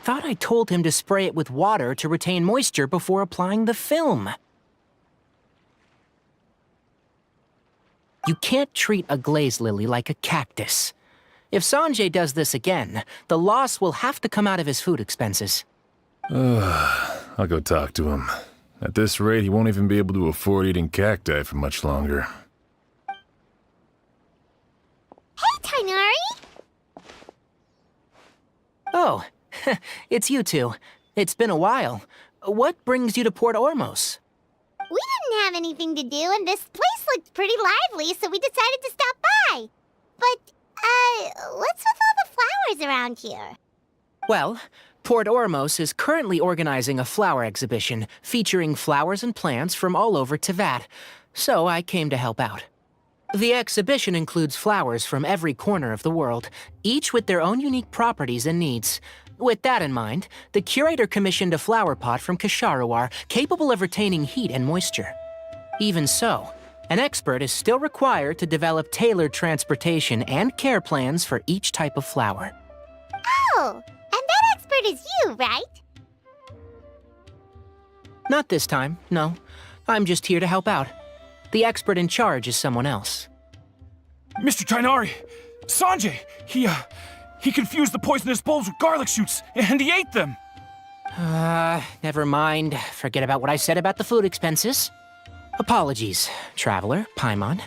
thought I told him to spray it with water to retain moisture before applying the film. You can't treat a glaze lily like a cactus. If Sanjay does this again, the loss will have to come out of his food expenses. I'll go talk to him. At this rate, he won't even be able to afford eating cacti for much longer. Hey, Tighnari! Oh, it's you two. It's been a while. What brings you to Port Ormos? We didn't have anything to do, and this place looked pretty lively, so we decided to stop by. But, what's with all the flowers around here? Well, Port Ormos is currently organizing a flower exhibition featuring flowers and plants from all over Teyvat, so I came to help out. The exhibition includes flowers from every corner of the world, each with their own unique properties and needs. With that in mind, the curator commissioned a flower pot from Kasharawar capable of retaining heat and moisture. Even so, an expert is still required to develop tailored transportation and care plans for each type of flower. Oh, and that expert is you, right? Not this time, no. I'm just here to help out. The expert in charge is someone else. Mr. Tighnari! Sanjay! He confused the poisonous bulbs with garlic shoots, and he ate them! Never mind. Forget about what I said about the food expenses. Apologies, Traveler, Paimon.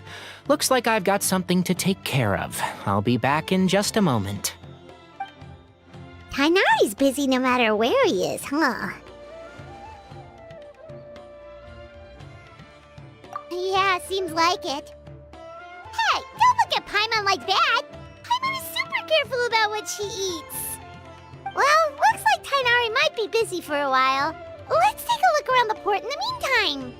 Looks like I've got something to take care of. I'll be back in just a moment. Tighnari's busy no matter where he is, huh? Yeah, seems like it. Hey, don't look at Paimon like that! Paimon is super careful about what she eats. Well, looks like Tighnari might be busy for a while. Let's take a look around the port in the meantime.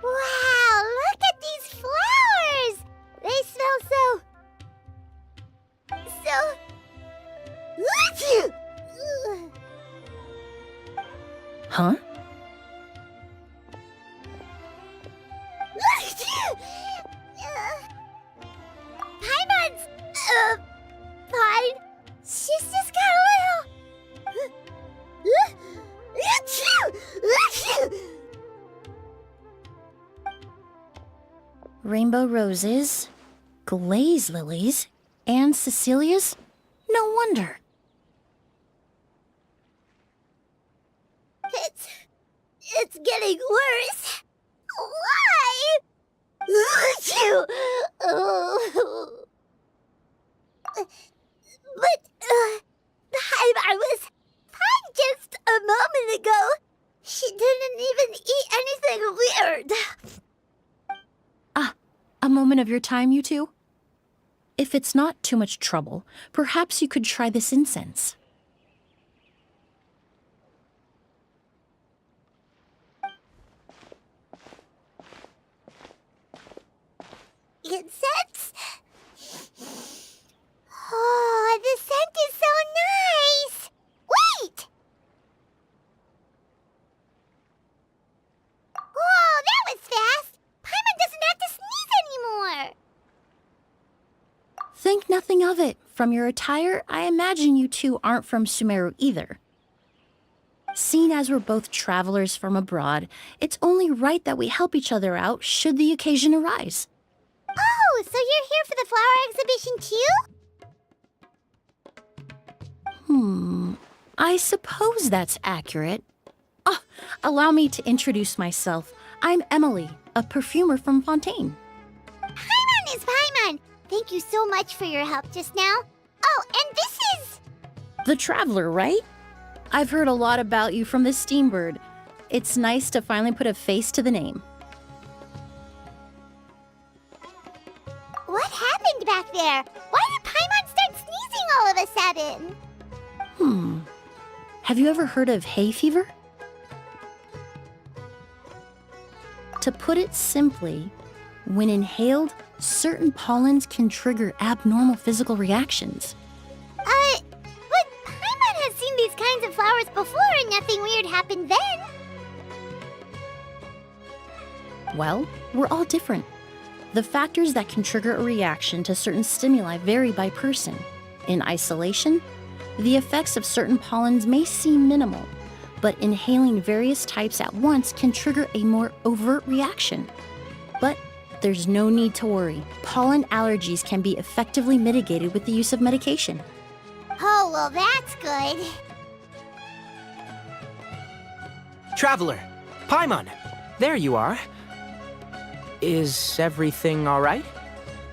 Wow, look at these flowers! They smell so... Huh? Paimon's... fine. She's just got a little... Rainbow roses, glaze lilies, and Cecilia's? No wonder. It's getting worse. Why? But, I was fine just a moment ago. She didn't even eat anything weird. A moment of your time, you two? If it's not too much trouble, perhaps you could try this incense. Incense? Oh, the scent is so nice! Wait! Whoa, that was fast! Paimon doesn't have to sneeze anymore! Think nothing of it. From your attire, I imagine you two aren't from Sumeru either. Seeing as we're both travelers from abroad, it's only right that we help each other out should the occasion arise. Oh, so you're here for the flower exhibition too? I suppose that's accurate. Allow me to introduce myself. I'm Emilie, a perfumer from Fontaine. Paimon is Paimon! Thank you so much for your help just now. Oh, and this is... The Traveler, right? I've heard a lot about you from the Steambird. It's nice to finally put a face to the name. What happened back there? Why did Paimon start sneezing all of a sudden? Have you ever heard of hay fever? To put it simply, when inhaled, certain pollens can trigger abnormal physical reactions. But Paimon kinds of flowers before and nothing weird happened then. Well, we're all different. The factors that can trigger a reaction to certain stimuli vary by person. In isolation, the effects of certain pollens may seem minimal, but inhaling various types at once can trigger a more overt reaction. But there's no need to worry. Pollen allergies can be effectively mitigated with the use of medication. Oh, well, that's good. Traveler, Paimon, there you are. Is everything all right?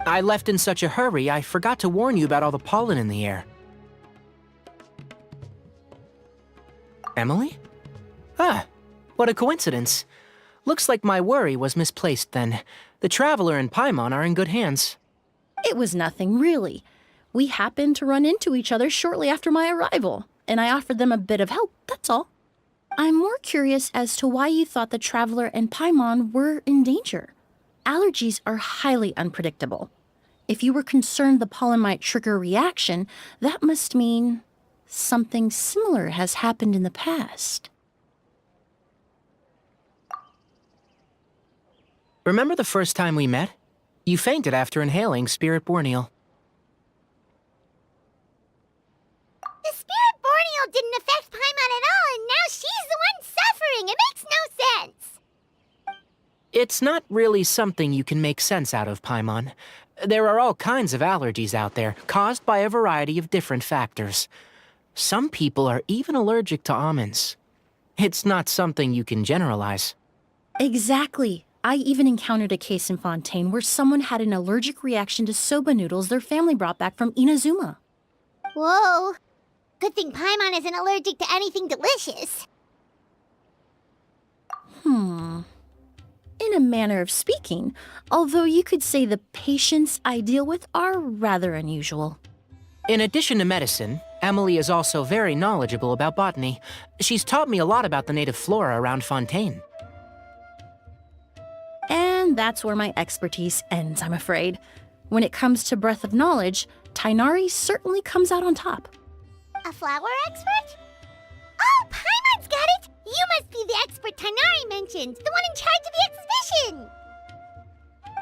I left in such a hurry, I forgot to warn you about all the pollen in the air. Emilie? Ah, what a coincidence. Looks like my worry was misplaced then. The Traveler and Paimon are in good hands. It was nothing, really. We happened to run into each other shortly after my arrival, and I offered them a bit of help, that's all. I'm more curious as to why you thought the Traveler and Paimon were in danger. Allergies are highly unpredictable. If you were concerned the pollen might trigger a reaction, that must mean something similar has happened in the past. Remember the first time we met? You fainted after inhaling Spirit Borneal. The Spirit Borneal didn't affect Paimon at all, and now she's the one suffering. It makes no sense. It's not really something you can make sense out of, Paimon. There are all kinds of allergies out there, caused by a variety of different factors. Some people are even allergic to almonds. It's not something you can generalize. Exactly. I even encountered a case in Fontaine where someone had an allergic reaction to soba noodles their family brought back from Inazuma. Whoa. Good thing Paimon isn't allergic to anything delicious. In a manner of speaking, although you could say the patients I deal with are rather unusual. In addition to medicine, Emilie is also very knowledgeable about botany. She's taught me a lot about the native flora around Fontaine. And that's where my expertise ends, I'm afraid. When it comes to breadth of knowledge, Tighnari certainly comes out on top. A flower expert? Oh, Paimon's got it! You must be the expert Tighnari mentioned, the one in charge of the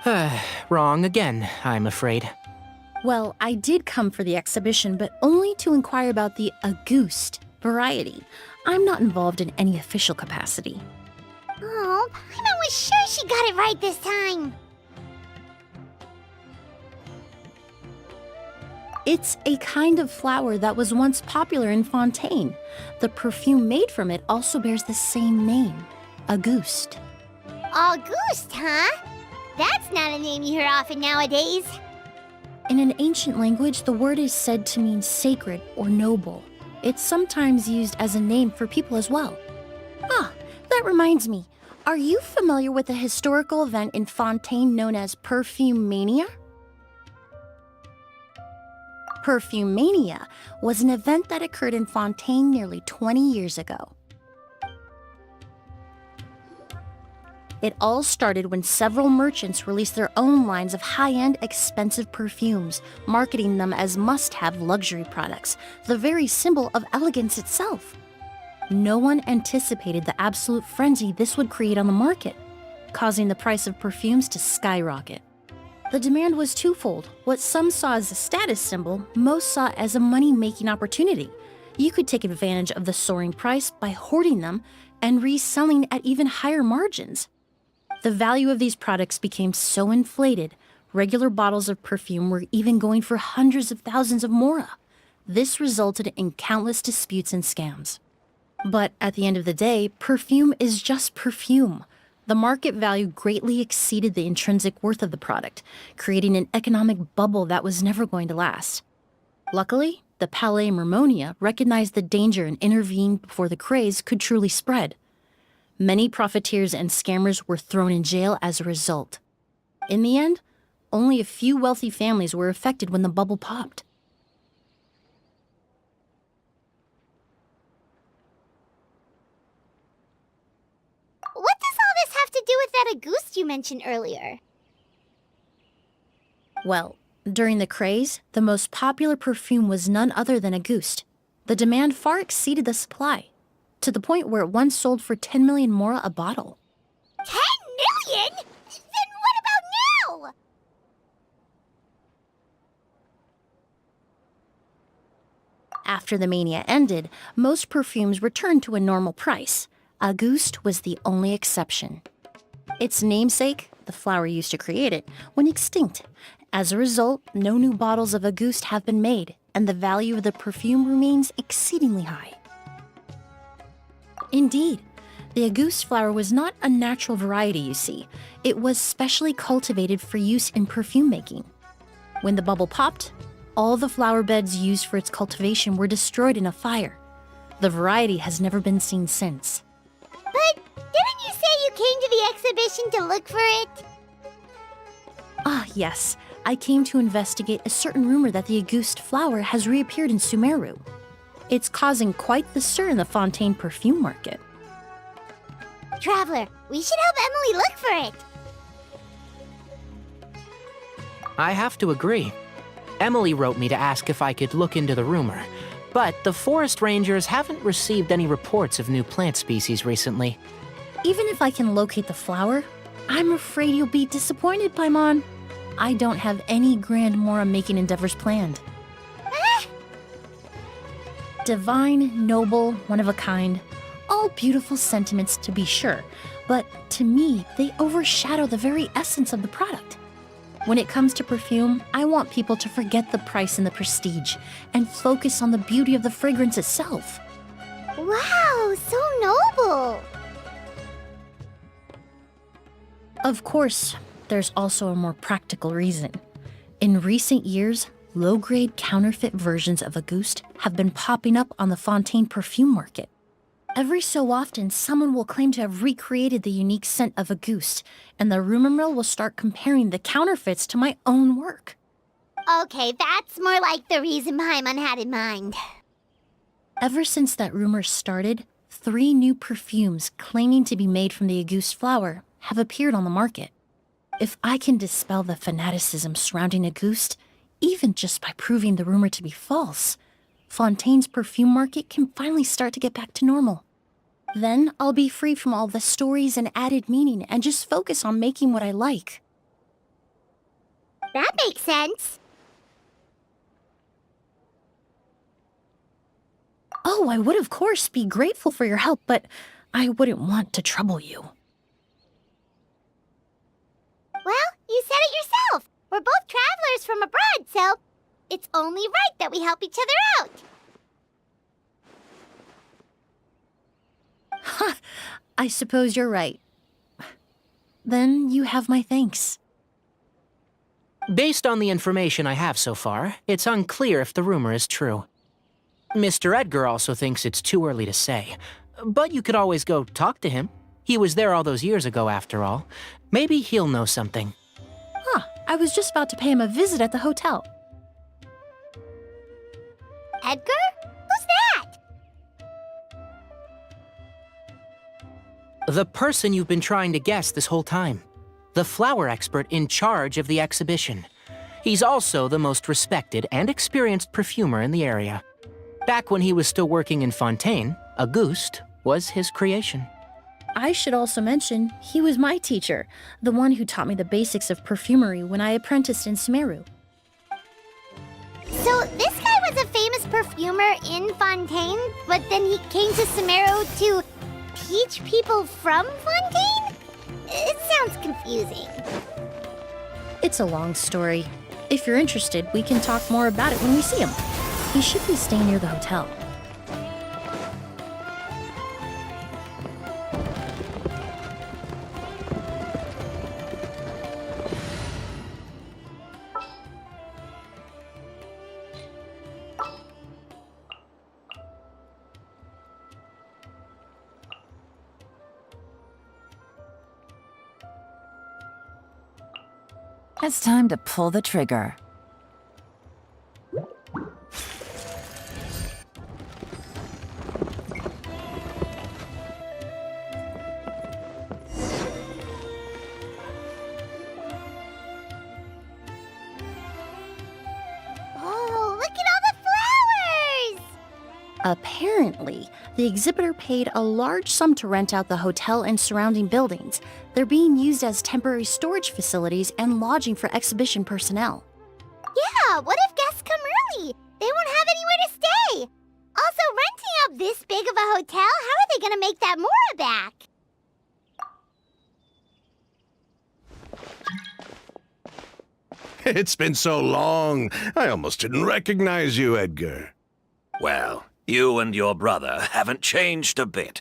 exhibition! Wrong again, I'm afraid. Well, I did come for the exhibition, but only to inquire about the Auguste variety. I'm not involved in any official capacity. Oh, Paimon was sure she got it right this time. It's a kind of flower that was once popular in Fontaine. The perfume made from it also bears the same name, Auguste. Auguste, huh? That's not a name you hear often nowadays. In an ancient language, the word is said to mean sacred or noble. It's sometimes used as a name for people as well. Ah, that reminds me. Are you familiar with a historical event in Fontaine known as Perfume Mania? Perfume Mania was an event that occurred in Fontaine nearly 20 years ago. It all started when several merchants released their own lines of high-end, expensive perfumes, marketing them as must-have luxury products, the very symbol of elegance itself. No one anticipated the absolute frenzy this would create on the market, causing the price of perfumes to skyrocket. The demand was twofold. What some saw as a status symbol, most saw as a money-making opportunity. You could take advantage of the soaring price by hoarding them and reselling at even higher margins. The value of these products became so inflated, regular bottles of perfume were even going for hundreds of thousands of mora. This resulted in countless disputes and scams. But at the end of the day, perfume is just perfume. The market value greatly exceeded the intrinsic worth of the product, creating an economic bubble that was never going to last. Luckily, the Palais Mermonia recognized the danger and intervened before the craze could truly spread. Many profiteers and scammers were thrown in jail as a result. In the end, only a few wealthy families were affected when the bubble popped. What does all this have to do with that Auguste you mentioned earlier? Well, during the craze, the most popular perfume was none other than Auguste. The demand far exceeded the supply, to the point where it once sold for 10 million mora a bottle. 10 million? Then what about now? After the mania ended, most perfumes returned to a normal price. Auguste was the only exception. Its namesake, the flower used to create it, went extinct. As a result, no new bottles of Auguste have been made, and the value of the perfume remains exceedingly high. Indeed, the Auguste flower was not a natural variety, you see. It was specially cultivated for use in perfume making. When the bubble popped, all the flower beds used for its cultivation were destroyed in a fire. The variety has never been seen since. But didn't you say you came to the exhibition to look for it? Ah, yes. I came to investigate a certain rumor that the Auguste flower has reappeared in Sumeru. It's causing quite the stir in the Fontaine perfume market. Traveler, we should help Emilie look for it. I have to agree. Emilie wrote me to ask if I could look into the rumor, but the forest rangers haven't received any reports of new plant species recently. Even if I can locate the flower, I'm afraid you'll be disappointed, Paimon. I don't have any grand Mora-making endeavors planned. Divine, noble, one of a kind. All beautiful sentiments to be sure, but to me, they overshadow the very essence of the product. When it comes to perfume, I want people to forget the price and the prestige and focus on the beauty of the fragrance itself. Wow, so noble. Of course, there's also a more practical reason. In recent years, low-grade counterfeit versions of Auguste have been popping up on the Fontaine perfume market. Every so often, someone will claim to have recreated the unique scent of Auguste, and the rumor mill will start comparing the counterfeits to my own work. Okay, that's more like the reason Paimon had in mind. Ever since that rumor started, 3 new perfumes claiming to be made from the Auguste flower have appeared on the market. If I can dispel the fanaticism surrounding Auguste, even just by proving the rumor to be false, Fontaine's perfume market can finally start to get back to normal. Then I'll be free from all the stories and added meaning and just focus on making what I like. That makes sense. Oh, I would of course be grateful for your help, but I wouldn't want to trouble you. Well, you said it yourself. We're both travelers from abroad, so it's only right that we help each other out. Ha! I suppose you're right. Then you have my thanks. Based on the information I have so far, it's unclear if the rumor is true. Mr. Edgar also thinks it's too early to say, but you could always go talk to him. He was there all those years ago, after all. Maybe he'll know something. Huh, I was just about to pay him a visit at the hotel. Edgar? Who's that? The person you've been trying to guess this whole time. The flower expert in charge of the exhibition. He's also the most respected and experienced perfumer in the area. Back when he was still working in Fontaine, Auguste was his creation. I should also mention, he was my teacher, the one who taught me the basics of perfumery when I apprenticed in Sumeru. So this guy was a famous perfumer in Fontaine, but then he came to Sumeru to teach people from Fontaine? It sounds confusing. It's a long story. If you're interested, we can talk more about it when we see him. He should be staying near the hotel. It's time to pull the trigger. Oh, look at all the flowers! Apparently, the exhibitor paid a large sum to rent out the hotel and surrounding buildings. They're being used as temporary storage facilities and lodging for exhibition personnel. Yeah, what if guests come early? They won't have anywhere to stay. Also, renting out this big of a hotel, how are they gonna make that Mora back? It's been so long, I almost didn't recognize you, Edgar. Well, you and your brother haven't changed a bit.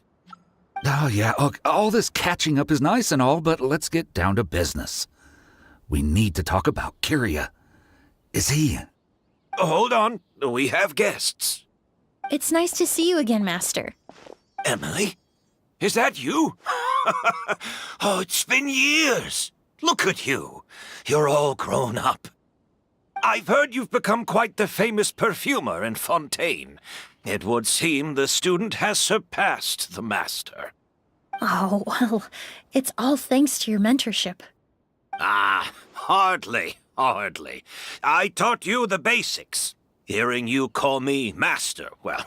Oh, yeah, look, all this catching up is nice and all, but let's get down to business. We need to talk about Kyria. Is he... Hold on, we have guests. It's nice to see you again, Master. Emilie? Is that you? Oh, it's been years. Look at you. You're all grown up. I've heard you've become quite the famous perfumer in Fontaine. It would seem the student has surpassed the master. Oh, well, it's all thanks to your mentorship. Ah, hardly. I taught you the basics. Hearing you call me master, well,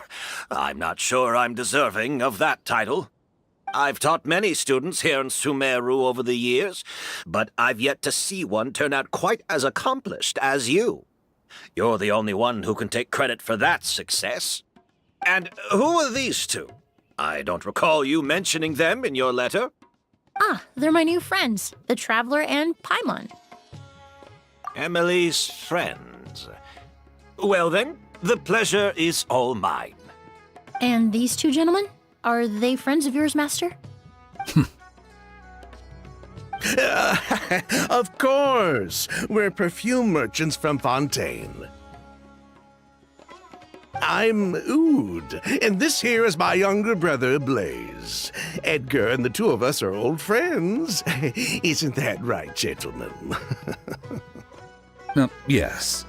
I'm not sure I'm deserving of that title. I've taught many students here in Sumeru over the years, but I've yet to see one turn out quite as accomplished as you. You're the only one who can take credit for that success. And who are these two? I don't recall you mentioning them in your letter. Ah, they're my new friends, the Traveler and Paimon. Emilie's friends. Well then, the pleasure is all mine. And these two gentlemen? Are they friends of yours, Master? Of course! We're perfume merchants from Fontaine. I'm Oud, and this here is my younger brother, Blaze. Edgar and the two of us are old friends. Isn't that right, gentlemen? Yes.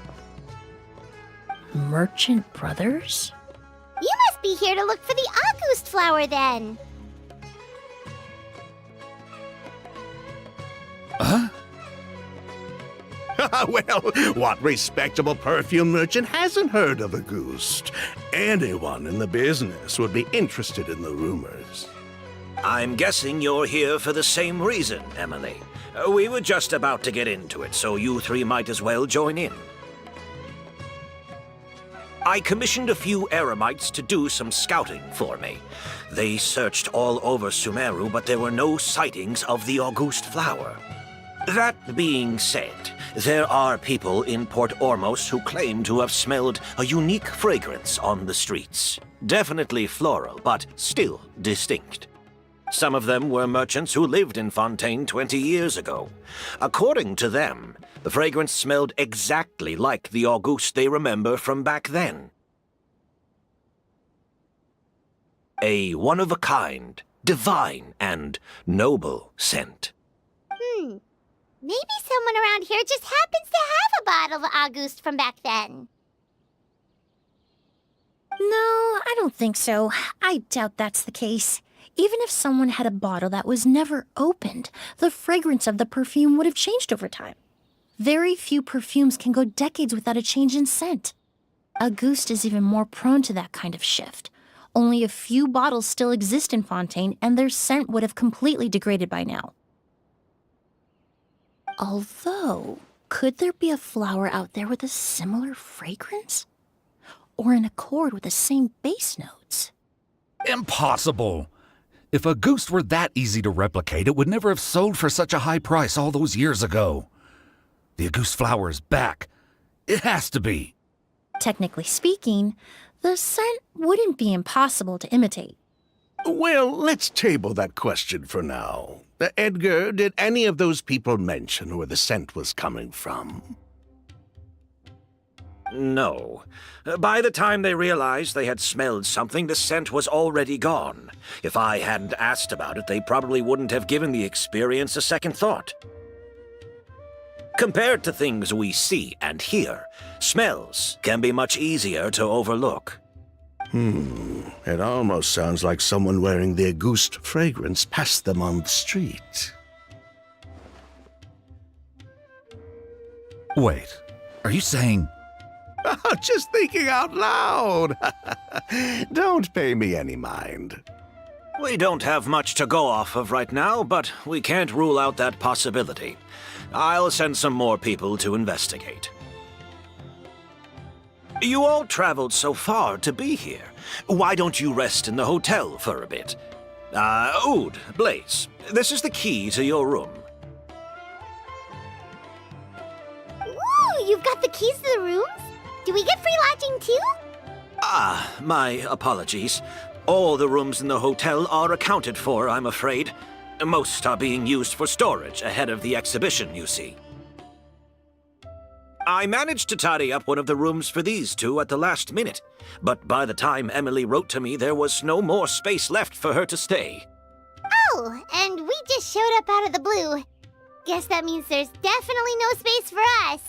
Merchant brothers? You must be here to look for the August flower then. Huh? Well, what respectable perfume merchant hasn't heard of a Auguste? Anyone in the business would be interested in the rumors. I'm guessing you're here for the same reason, Emilie. We were just about to get into it, so you three might as well join in. I commissioned a few eremites to do some scouting for me. They searched all over Sumeru, but there were no sightings of the August flower. That being said, there are people in Port Ormos who claim to have smelled a unique fragrance on the streets. Definitely floral, but still distinct. Some of them were merchants who lived in Fontaine 20 years ago. According to them, the fragrance smelled exactly like the August they remember from back then. A one-of-a-kind, divine, and noble scent. Maybe someone around here just happens to have a bottle of August from back then. No, I don't think so. I doubt that's the case. Even if someone had a bottle that was never opened, the fragrance of the perfume would have changed over time. Very few perfumes can go decades without a change in scent. Auguste is even more prone to that kind of shift. Only a few bottles still exist in Fontaine, and their scent would have completely degraded by now. Although, could there be a flower out there with a similar fragrance? Or in accord with the same base notes? Impossible! If Auguste were that easy to replicate, it would never have sold for such a high price all those years ago. The Auguste flower is back. It has to be. Technically speaking, the scent wouldn't be impossible to imitate. Well, let's table that question for now. Edgar, did any of those people mention where the scent was coming from? No. By the time they realized they had smelled something, the scent was already gone. If I hadn't asked about it, they probably wouldn't have given the experience a second thought. Compared to things we see and hear, smells can be much easier to overlook. It almost sounds like someone wearing the Auguste fragrance passed them on the street. Wait, are you saying... Just thinking out loud. Don't pay me any mind. We don't have much to go off of right now, but we can't rule out that possibility. I'll send some more people to investigate. You all traveled so far to be here. Why don't you rest in the hotel for a bit? Oud, Blaze, this is the key to your room. Ooh, you've got the keys to the rooms? Do we get free lodging too? My apologies. All the rooms in the hotel are accounted for, I'm afraid. Most are being used for storage ahead of the exhibition, you see. I managed to tidy up one of the rooms for these two at the last minute, but by the time Emilie wrote to me, there was no more space left for her to stay. Oh, and we just showed up out of the blue. Guess that means there's definitely no space for us.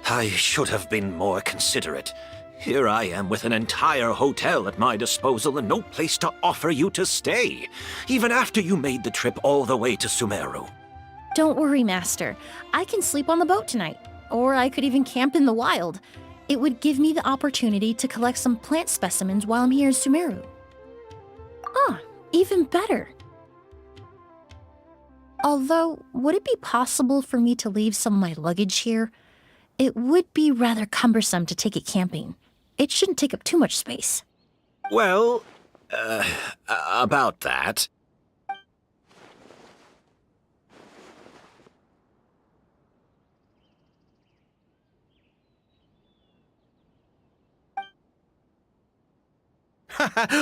I should have been more considerate. Here I am with an entire hotel at my disposal and no place to offer you to stay, even after you made the trip all the way to Sumeru. Don't worry, Master. I can sleep on the boat tonight, or I could even camp in the wild. It would give me the opportunity to collect some plant specimens while I'm here in Sumeru. Ah, even better. Although, would it be possible for me to leave some of my luggage here? It would be rather cumbersome to take it camping. It shouldn't take up too much space. Well, about that.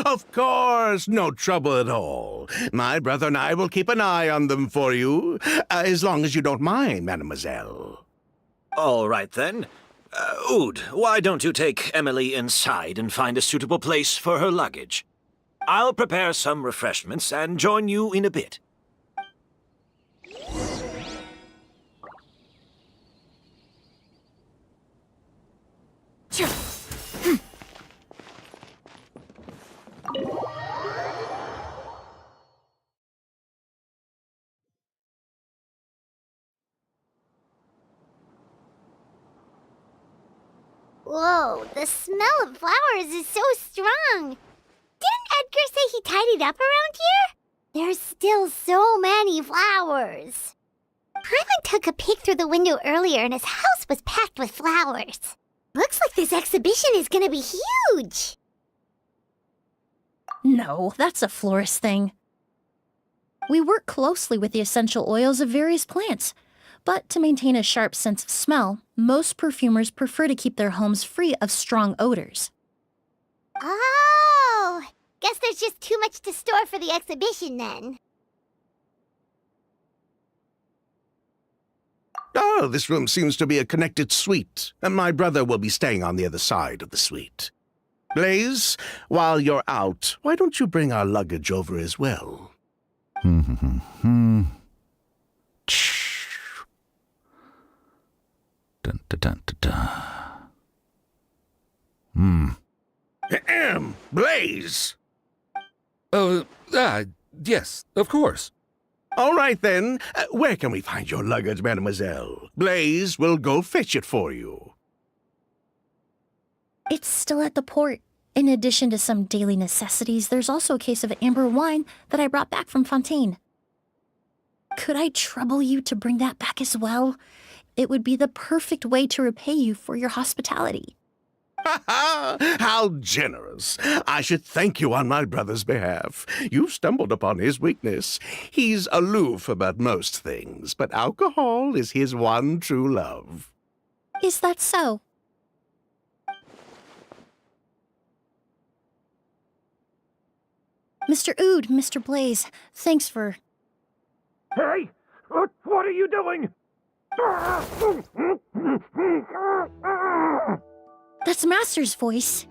Of course, no trouble at all. My brother and I will keep an eye on them for you, as long as you don't mind, mademoiselle. All right, then. Oud, why don't you take Emilie inside and find a suitable place for her luggage? I'll prepare some refreshments and join you in a bit. Whoa, the smell of flowers is so strong. Didn't Edgar say he tidied up around here? There's still so many flowers. Paimon took a peek through the window earlier and his house was packed with flowers. Looks like this exhibition is gonna be huge. No, that's a florist thing. We work closely with the essential oils of various plants, but to maintain a sharp sense of smell, most perfumers prefer to keep their homes free of strong odors. Oh, guess there's just too much to store for the exhibition then. Oh, this room seems to be a connected suite, and my brother will be staying on the other side of the suite. Blaze, while you're out, why don't you bring our luggage over as well? Dun, dun, dun, dun, dun. Blaze! Yes, of course. All right, then. Where can we find your luggage, mademoiselle? Blaze will go fetch it for you. It's still at the port. In addition to some daily necessities, there's also a case of amber wine that I brought back from Fontaine. Could I trouble you to bring that back as well? It would be the perfect way to repay you for your hospitality. Ha ha! How generous! I should thank you on my brother's behalf. You stumbled upon his weakness. He's aloof about most things, but alcohol is his one true love. Is that so? Mr. Oud, Mr. Blaze, thanks for... Hey! What are you doing? That's Master's voice.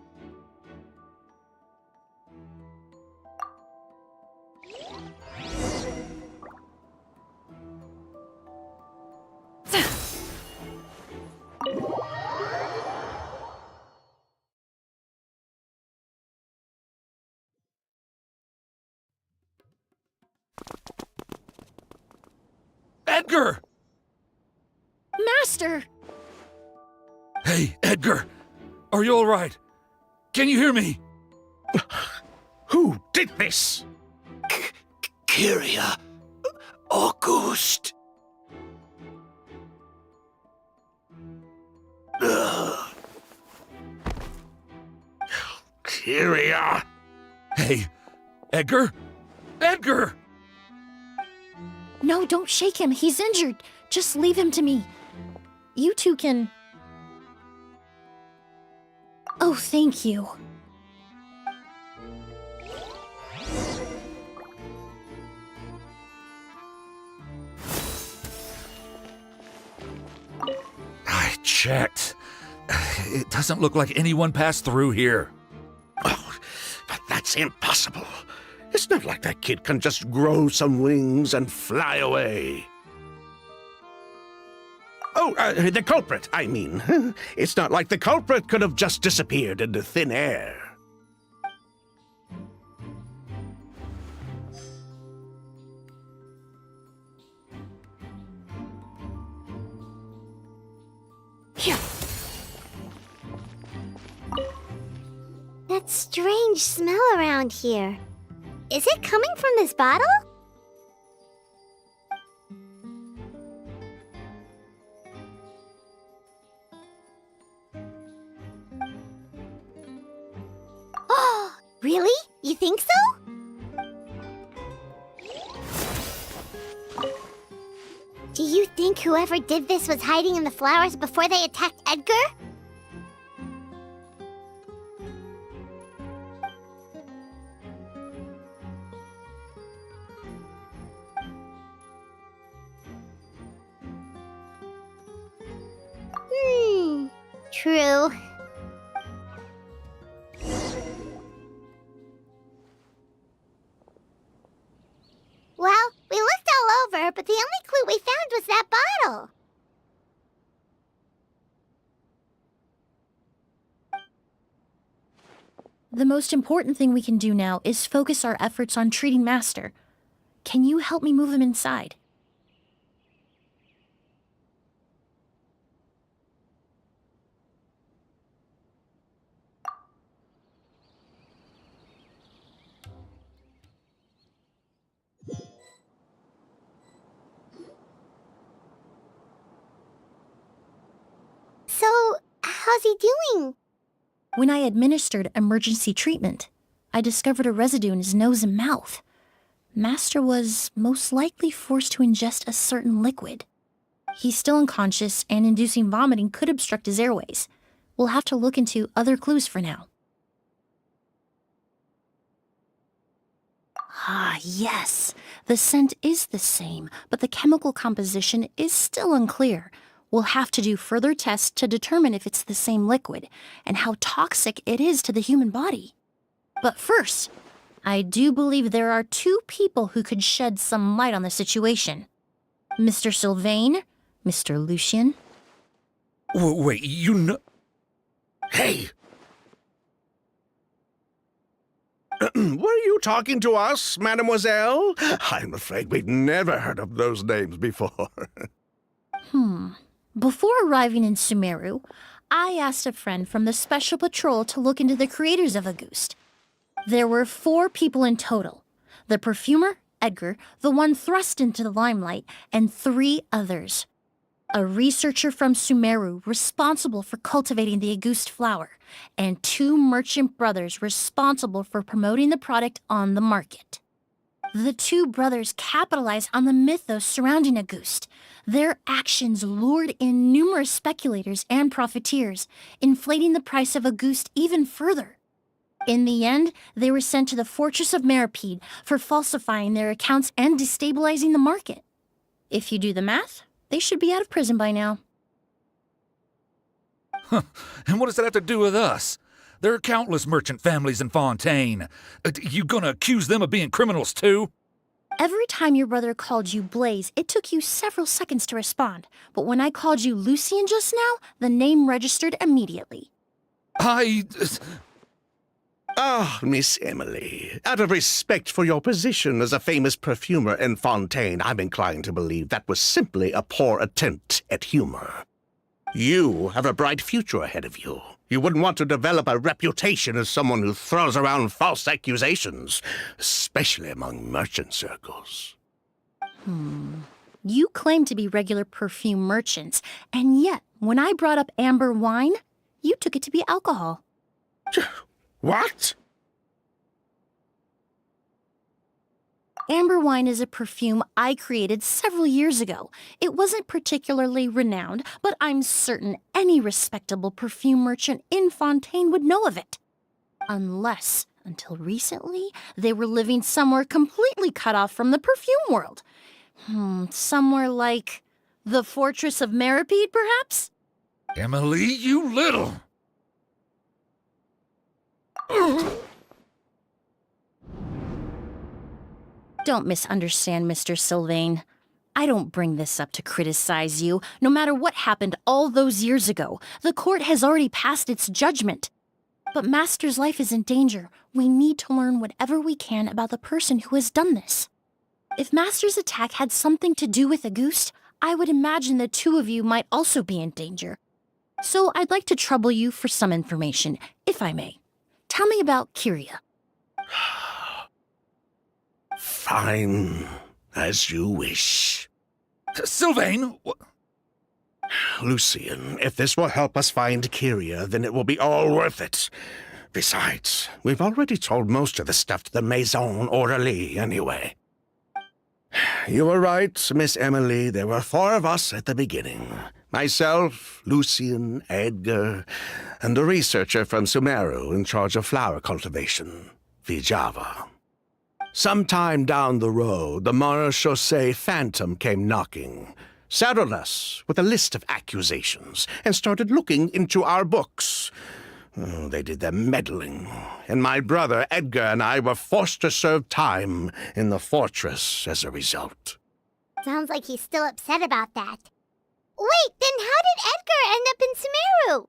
Edgar! Master! Hey, Edgar. Are you all right? Can you hear me? Who did this? Kyria. August. Kyria! Hey, Edgar? Edgar! No, don't shake him. He's injured. Just leave him to me. You two can... Oh, thank you. I checked. It doesn't look like anyone passed through here. Oh, but that's impossible. It's not like that kid can just grow some wings and fly away. Oh, the culprit, I mean. It's not like the culprit could have just disappeared into thin air. Here. That strange smell around here. Is it coming from this bottle? Oh, really? You think so? Do you think whoever did this was hiding in the flowers before they attacked Edgar? True. Well, we looked all over, but the only clue we found was that bottle. The most important thing we can do now is focus our efforts on treating Master. Can you help me move him inside? So, how's he doing? When I administered emergency treatment, I discovered a residue in his nose and mouth. Master was most likely forced to ingest a certain liquid. He's still unconscious, and inducing vomiting could obstruct his airways. We'll have to look into other clues for now. Ah, yes. The scent is the same, but the chemical composition is still unclear. We'll have to do further tests to determine if it's the same liquid and how toxic it is to the human body. But first, I do believe there are two people who could shed some light on the situation. Mr. Sylvain, Mr. Lucien. Wait, you know... Hey! Were you talking to us, mademoiselle? I'm afraid we'd never heard of those names before. Before arriving in Sumeru, I asked a friend from the Special Patrol to look into the creators of Auguste. There were 4 people in total. The perfumer, Edgar, the one thrust into the limelight, and 3 others. A researcher from Sumeru responsible for cultivating the Auguste flower, and 2 merchant brothers responsible for promoting the product on the market. The 2 brothers capitalized on the mythos surrounding Auguste. Their actions lured in numerous speculators and profiteers, inflating the price of Auguste even further. In the end, they were sent to the Fortress of Meripede for falsifying their accounts and destabilizing the market. If you do the math, they should be out of prison by now. And what does that have to do with us? There are countless merchant families in Fontaine. You gonna accuse them of being criminals too? Every time your brother called you Blaze, it took you several seconds to respond. But when I called you Lucien just now, the name registered immediately. Ah, Miss Emilie, out of respect for your position as a famous perfumer in Fontaine, I'm inclined to believe that was simply a poor attempt at humor. You have a bright future ahead of you. You wouldn't want to develop a reputation as someone who throws around false accusations, especially among merchant circles. You claim to be regular perfume merchants, and yet, when I brought up amber wine, you took it to be alcohol. What? Amber wine is a perfume I created several years ago. It wasn't particularly renowned, but I'm certain any respectable perfume merchant in Fontaine would know of it. Unless, until recently, they were living somewhere completely cut off from the perfume world. Somewhere like the Fortress of Meripede, perhaps? Emilie, you little... Don't misunderstand, Mr. Sylvain. I don't bring this up to criticize you. No matter what happened all those years ago, the court has already passed its judgment. But Master's life is in danger. We need to learn whatever we can about the person who has done this. If Master's attack had something to do with Auguste, I would imagine the two of you might also be in danger. So I'd like to trouble you for some information, if I may. Tell me about Kyria. Fine, as you wish. Sylvain! Lucien, if this will help us find Kyria, then it will be all worth it. Besides, we've already told most of the stuff to the Maison Orderly anyway. You were right, Miss Emilie. There were 4 of us at the beginning. Myself, Lucien, Edgar, and the researcher from Sumeru in charge of flower cultivation, Vijava. Sometime down the road, the Marechaussee Phantom came knocking, saddled us with a list of accusations, and started looking into our books. Oh, they did their meddling, and my brother Edgar and I were forced to serve time in the fortress as a result. Sounds like he's still upset about that. Wait, then how did Edgar end up in Sumeru?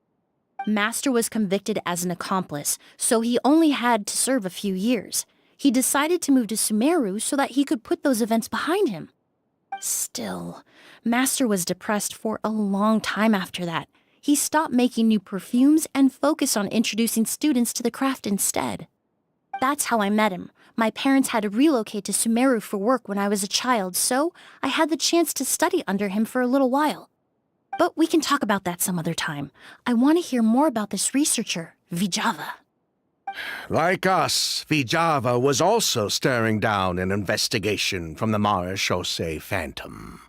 Master was convicted as an accomplice, so he only had to serve a few years. He decided to move to Sumeru so that he could put those events behind him. Still, Master was depressed for a long time after that. He stopped making new perfumes and focused on introducing students to the craft instead. That's how I met him. My parents had to relocate to Sumeru for work when I was a child, so I had the chance to study under him for a little while. But we can talk about that some other time. I want to hear more about this researcher, Vijava. Like us, Vijava was also staring down an investigation from the Marechaussee Phantom.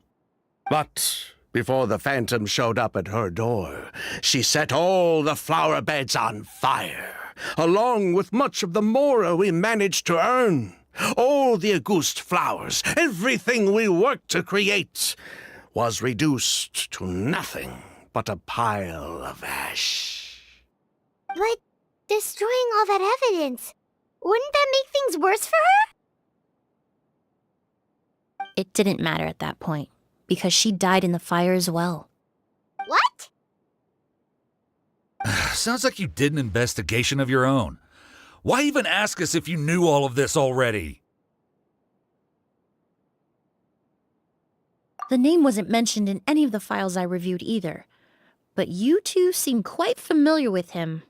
But before the Phantom showed up at her door, she set all the flower beds on fire, along with much of the mora we managed to earn. All the Auguste flowers, everything we worked to create, was reduced to nothing but a pile of ash. But destroying all that evidence, wouldn't that make things worse for her? It didn't matter at that point, because she died in the fire as well. What? Sounds like you did an investigation of your own. Why even ask us if you knew all of this already? The name wasn't mentioned in any of the files I reviewed either, but you two seem quite familiar with him.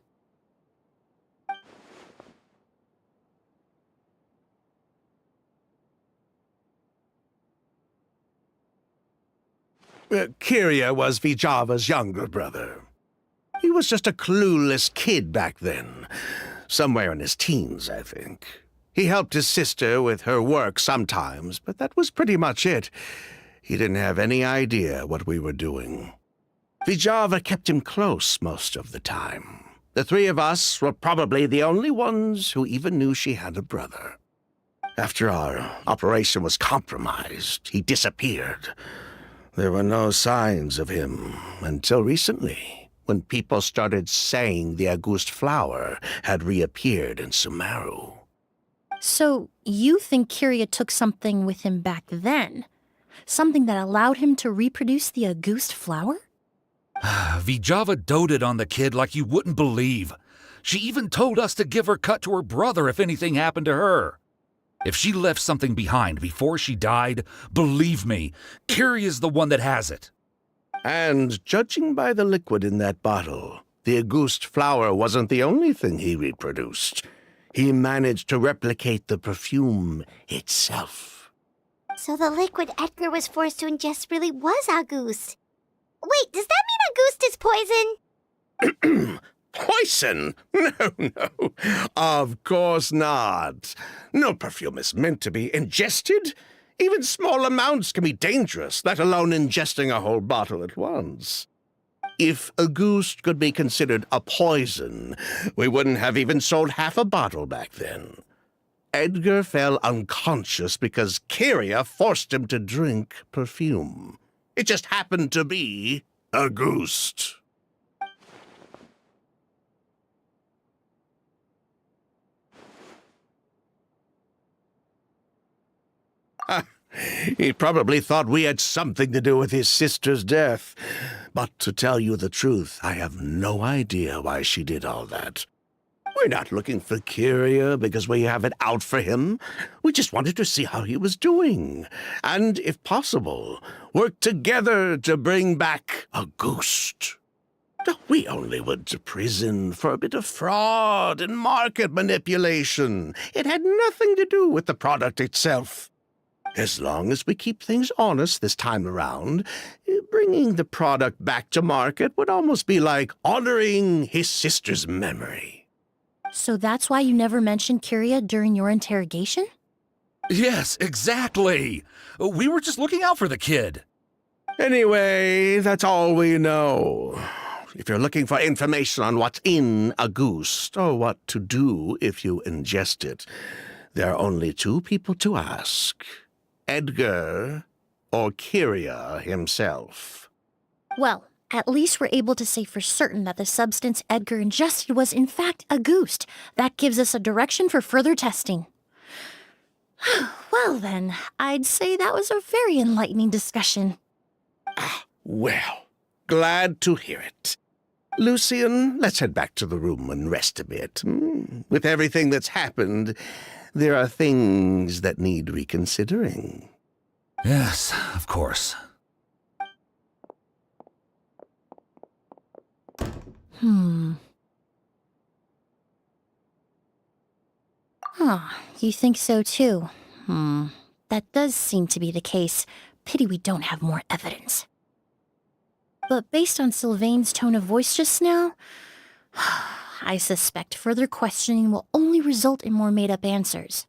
Kyria was Vijava's younger brother. He was just a clueless kid back then. Somewhere in his teens, I think. He helped his sister with her work sometimes, but that was pretty much it. He didn't have any idea what we were doing. Vijava kept him close most of the time. The 3 of us were probably the only ones who even knew she had a brother. After our operation was compromised, he disappeared. There were no signs of him until recently, when people started saying the Auguste flower had reappeared in Sumeru. So, you think Kyria took something with him back then? Something that allowed him to reproduce the Auguste flower? Vijava doted on the kid like you wouldn't believe. She even told us to give her cut to her brother if anything happened to her. If she left something behind before she died, believe me, Kyria's the one that has it. And judging by the liquid in that bottle, the Auguste flower wasn't the only thing he reproduced. He managed to replicate the perfume itself. So the liquid Edgar was forced to ingest really was Auguste. Wait, does that mean Auguste is poison? Poison? No. Of course not. No perfume is meant to be ingested. Even small amounts can be dangerous, let alone ingesting a whole bottle at once. If Auguste could be considered a poison, we wouldn't have even sold half a bottle back then. Edgar fell unconscious because Kyria forced him to drink perfume. It just happened to be Auguste. He probably thought we had something to do with his sister's death. But to tell you the truth, I have no idea why she did all that. We're not looking for Kyria because we have it out for him. We just wanted to see how he was doing. And, if possible, work together to bring back Auguste. We only went to prison for a bit of fraud and market manipulation. It had nothing to do with the product itself. As long as we keep things honest this time around, bringing the product back to market would almost be like honoring his sister's memory. So that's why you never mentioned Kyria during your interrogation? Yes, exactly. We were just looking out for the kid. Anyway, that's all we know. If you're looking for information on what's in Auguste, or what to do if you ingest it, there are only two people to ask. Edgar or Kyria himself. Well, at least we're able to say for certain that the substance Edgar ingested was in fact Auguste. That gives us a direction for further testing. Well then, I'd say that was a very enlightening discussion. Well, glad to hear it. Lucian, let's head back to the room and rest a bit. With everything that's happened, there are things that need reconsidering. Yes, of course. You think so too? That does seem to be the case. Pity we don't have more evidence. But based on Sylvain's tone of voice just now, I suspect further questioning will only result in more made-up answers.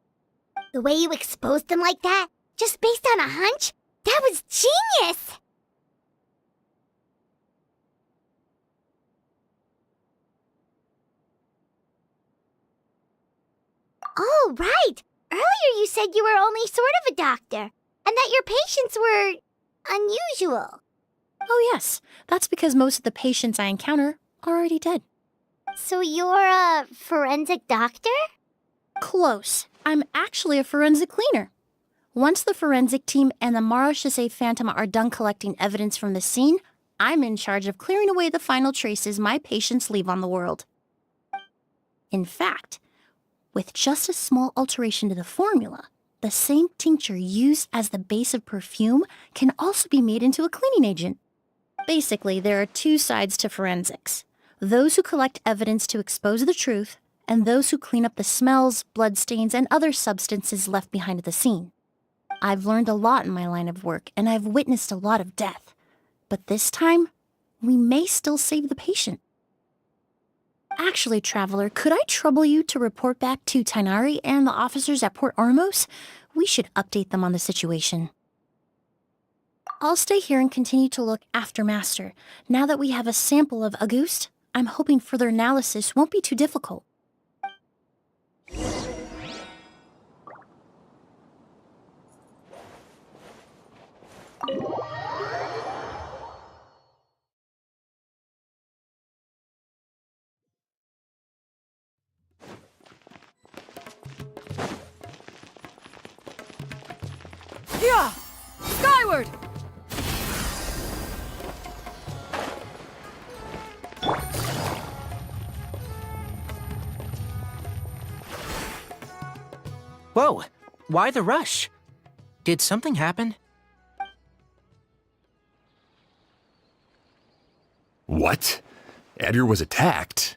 The way you exposed them like that, just based on a hunch, that was genius! Oh, right! Earlier you said you were only sort of a doctor, and that your patients were unusual. Oh yes, that's because most of the patients I encounter are already dead. So you're a forensic doctor? Close. I'm actually a forensic cleaner. Once the forensic team and the Marechaussee Phantom are done collecting evidence from the scene, I'm in charge of clearing away the final traces my patients leave on the world. In fact, with just a small alteration to the formula, the same tincture used as the base of perfume can also be made into a cleaning agent. Basically, there are two sides to forensics. Those who collect evidence to expose the truth, and those who clean up the smells, bloodstains, and other substances left behind at the scene. I've learned a lot in my line of work, and I've witnessed a lot of death. But this time, we may still save the patient. Actually, Traveler, could I trouble you to report back to Tighnari and the officers at Port Ormos? We should update them on the situation. I'll stay here and continue to look after Master. Now that we have a sample of Auguste, I'm hoping further analysis won't be too difficult. Yeah! Skyward! Whoa, why the rush? Did something happen? What? Edgar was attacked?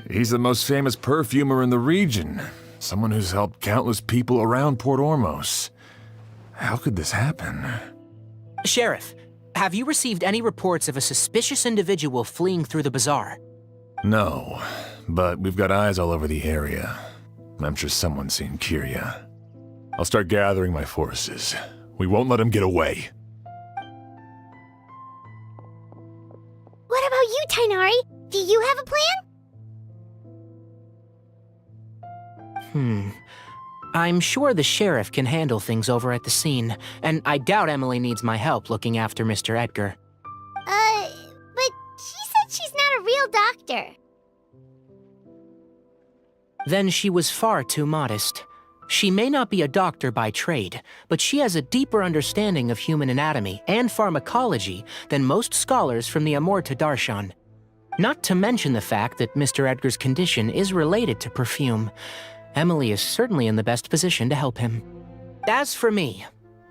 He's the most famous perfumer in the region. Someone who's helped countless people around Port Ormos. How could this happen? Sheriff, have you received any reports of a suspicious individual fleeing through the bazaar? No, but we've got eyes all over the area. I'm sure someone's seen Kiria. I'll start gathering my forces. We won't let him get away. What about you, Tainari? Do you have a plan? I'm sure the sheriff can handle things over at the scene, and I doubt Emilie needs my help looking after Mr. Edgar. But she said she's not a real doctor. Then she was far too modest. She may not be a doctor by trade, but she has a deeper understanding of human anatomy and pharmacology than most scholars from the Amorta Darshan. Not to mention the fact that Mr. Edgar's condition is related to perfume. Emilie is certainly in the best position to help him. As for me,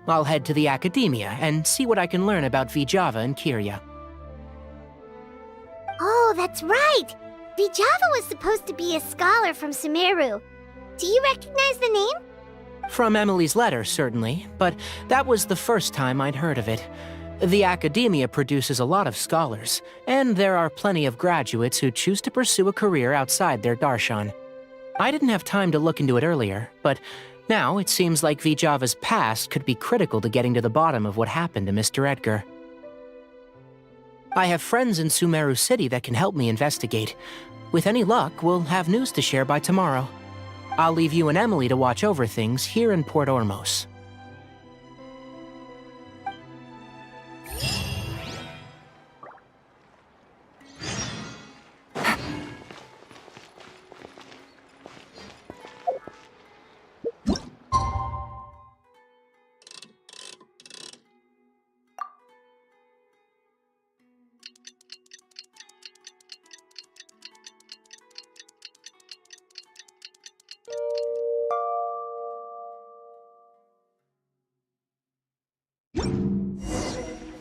I'll head to the academia and see what I can learn about Vijava and Kiria. Oh, that's right! Vijava was supposed to be a scholar from Sumeru. Do you recognize the name? From Emilie's letter, certainly, but that was the first time I'd heard of it. The academia produces a lot of scholars, and there are plenty of graduates who choose to pursue a career outside their darshan. I didn't have time to look into it earlier, but now it seems like Vijava's past could be critical to getting to the bottom of what happened to Mr. Edgar. I have friends in Sumeru City that can help me investigate. With any luck, we'll have news to share by tomorrow. I'll leave you and Emilie to watch over things here in Port Ormos.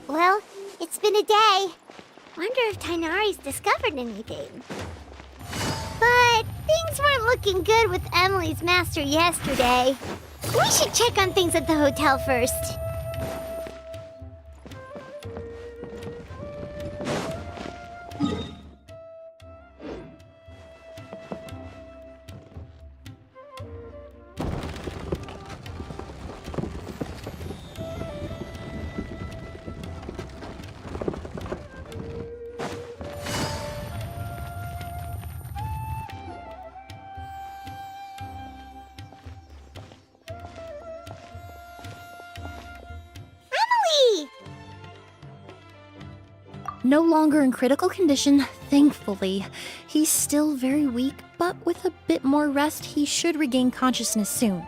Well, it's been a day. Wonder if Tainari's discovered anything. But things weren't looking good with Emilie's master yesterday. We should check on things at the hotel first. No longer in critical condition, thankfully. He's still very weak, but with a bit more rest, he should regain consciousness soon.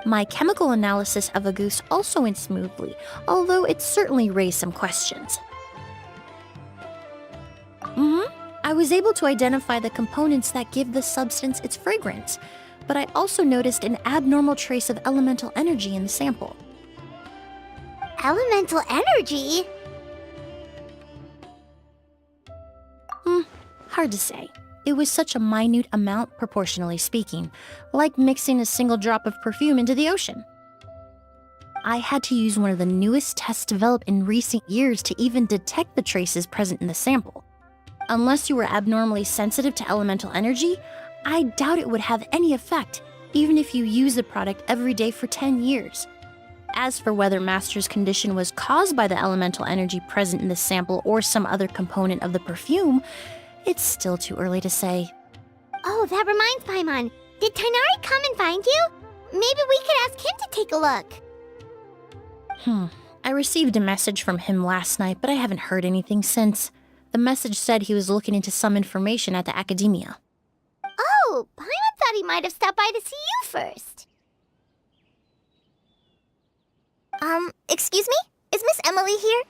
My chemical analysis of a goose also went smoothly, although it certainly raised some questions. I was able to identify the components that give the substance its fragrance, but I also noticed an abnormal trace of elemental energy in the sample. Elemental energy? Hard to say. It was such a minute amount, proportionally speaking, like mixing a single drop of perfume into the ocean. I had to use one of the newest tests developed in recent years to even detect the traces present in the sample. Unless you were abnormally sensitive to elemental energy, I doubt it would have any effect, even if you use the product every day for 10 years. As for whether Master's condition was caused by the elemental energy present in the sample or some other component of the perfume, it's still too early to say. Oh, that reminds Paimon. Did Tainari come and find you? Maybe we could ask him to take a look. I received a message from him last night, but I haven't heard anything since. The message said he was looking into some information at the academia. Oh, Paimon thought he might have stopped by to see you first. Excuse me? Is Miss Emilie here?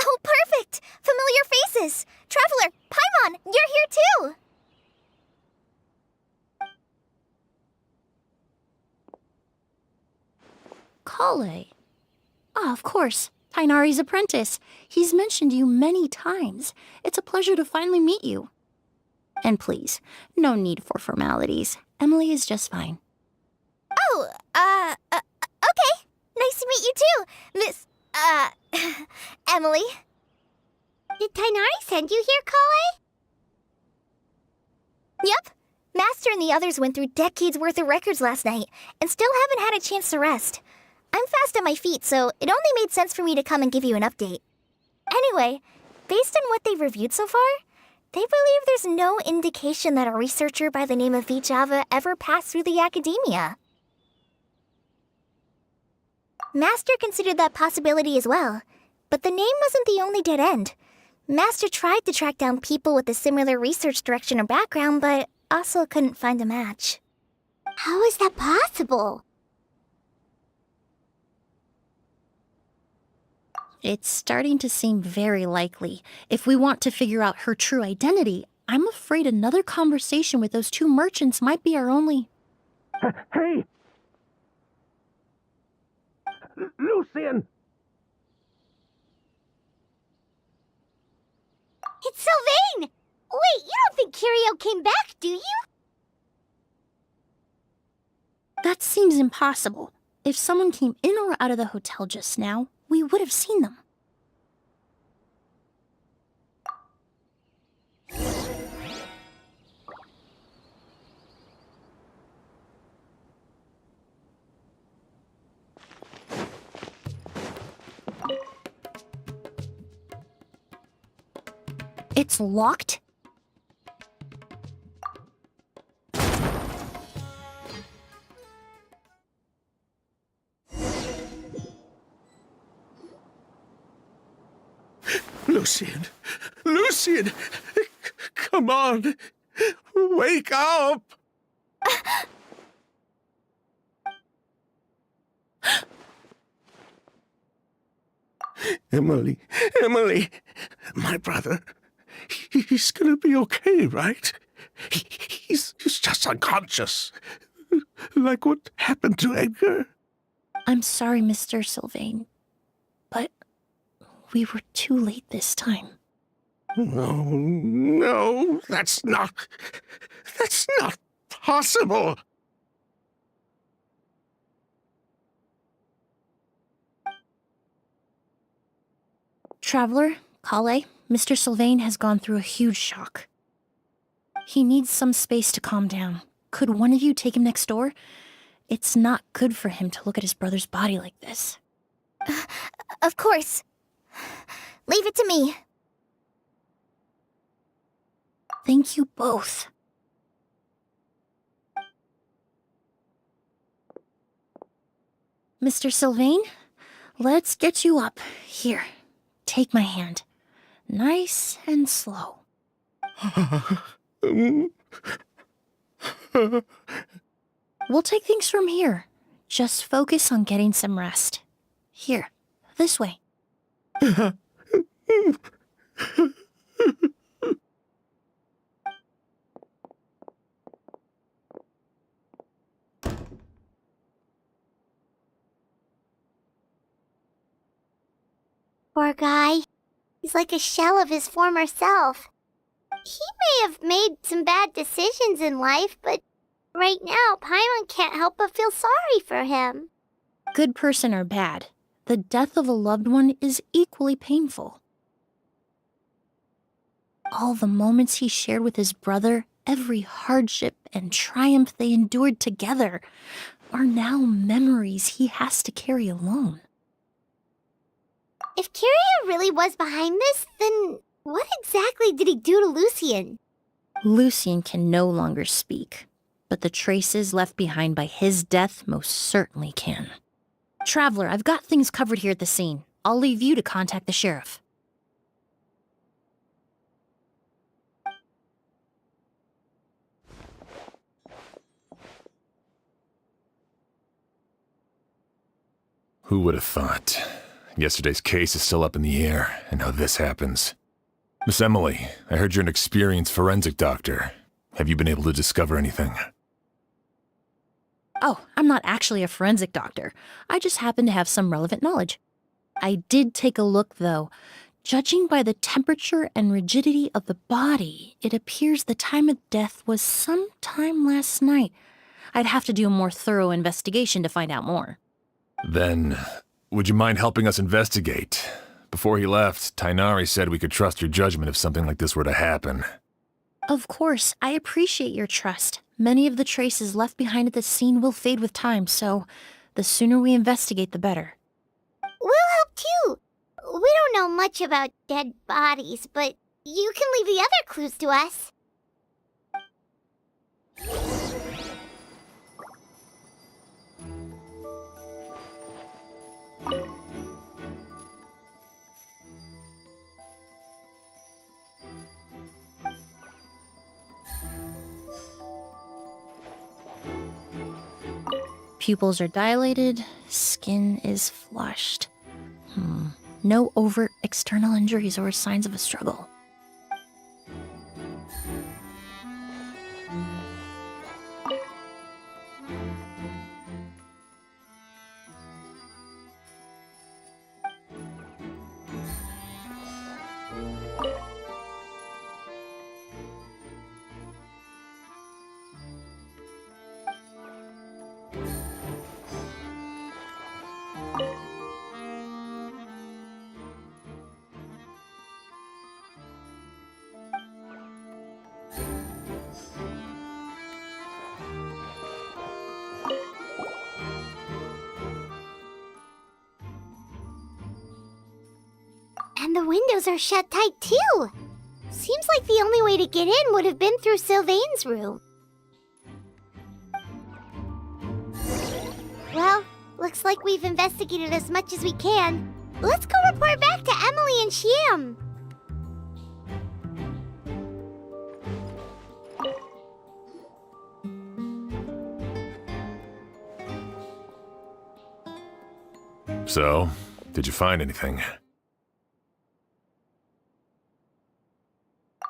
Oh, perfect! Familiar faces! Traveler, Paimon, you're here too! Kale. Ah, of course. Tainari's apprentice. He's mentioned you many times. It's a pleasure to finally meet you. And please, no need for formalities. Emilie is just fine. Oh, okay. Nice to meet you too, Miss, Emilie. Did Tainari send you here, Kale? Yep. Master and the others went through decades worth of records last night, and still haven't had a chance to rest. I'm fast on my feet, so it only made sense for me to come and give you an update. Anyway, based on what they've reviewed so far, they believe there's no indication that a researcher by the name of Vichava ever passed through the academia. Master considered that possibility as well, but the name wasn't the only dead end. Master tried to track down people with a similar research direction or background, but also couldn't find a match. How is that possible? It's starting to seem very likely. If we want to figure out her true identity, I'm afraid another conversation with those two merchants might be our only... Hey! Lucian! It's Sylvain! Wait, you don't think Kirio came back, do you? That seems impossible. If someone came in or out of the hotel just now, we would have seen them. It's locked? Lucian! Lucian! Come on! Wake up! Emilie! Emilie! My brother, he's gonna be okay, right? He's just unconscious. Like what happened to Edgar. I'm sorry, Mr. Sylvain, but we were too late this time. No, that's not possible. Traveler, Kale, Mr. Sylvain has gone through a huge shock. He needs some space to calm down. Could one of you take him next door? It's not good for him to look at his brother's body like this. Of course. Leave it to me. Thank you both. Mr. Sylvain, let's get you up. Here, take my hand. Nice and slow. We'll take things from here. Just focus on getting some rest. Here, this way. Poor guy. He's like a shell of his former self. He may have made some bad decisions in life, but right now, Paimon can't help but feel sorry for him. Good person or bad, the death of a loved one is equally painful. All the moments he shared with his brother, every hardship and triumph they endured together, are now memories he has to carry alone. If Kirio really was behind this, then what exactly did he do to Lucian? Lucian can no longer speak, but the traces left behind by his death most certainly can. Traveler, I've got things covered here at the scene. I'll leave you to contact the sheriff. Who would have thought? Yesterday's case is still up in the air, and now this happens. Miss Emilie, I heard you're an experienced forensic doctor. Have you been able to discover anything? Oh, I'm not actually a forensic doctor. I just happen to have some relevant knowledge. I did take a look, though. Judging by the temperature and rigidity of the body, it appears the time of death was sometime last night. I'd have to do a more thorough investigation to find out more. Then, would you mind helping us investigate? Before he left, Tainari said we could trust your judgment if something like this were to happen. Of course, I appreciate your trust. Many of the traces left behind at the scene will fade with time, so the sooner we investigate, the better. We'll help too. We don't know much about dead bodies, but you can leave the other clues to us. Pupils are dilated, skin is flushed. No overt external injuries or signs of a struggle. And the windows are shut tight too. Seems like the only way to get in would have been through Sylvain's room. Well, looks like we've investigated as much as we can. Let's go report back to Emilie and Shiam. So, did you find anything?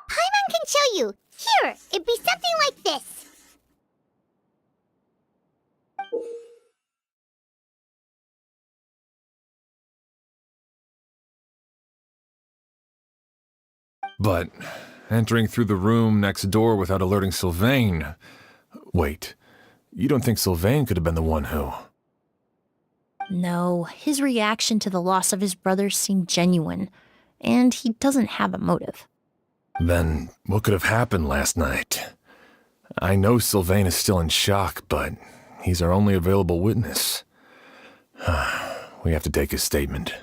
Paimon can show you. Here, it'd be something like this. But entering through the room next door without alerting Sylvain... Wait, you don't think Sylvain could have been the one who... No, his reaction to the loss of his brother seemed genuine, and he doesn't have a motive. Then what could have happened last night? I know Sylvain is still in shock, but he's our only available witness. We have to take his statement.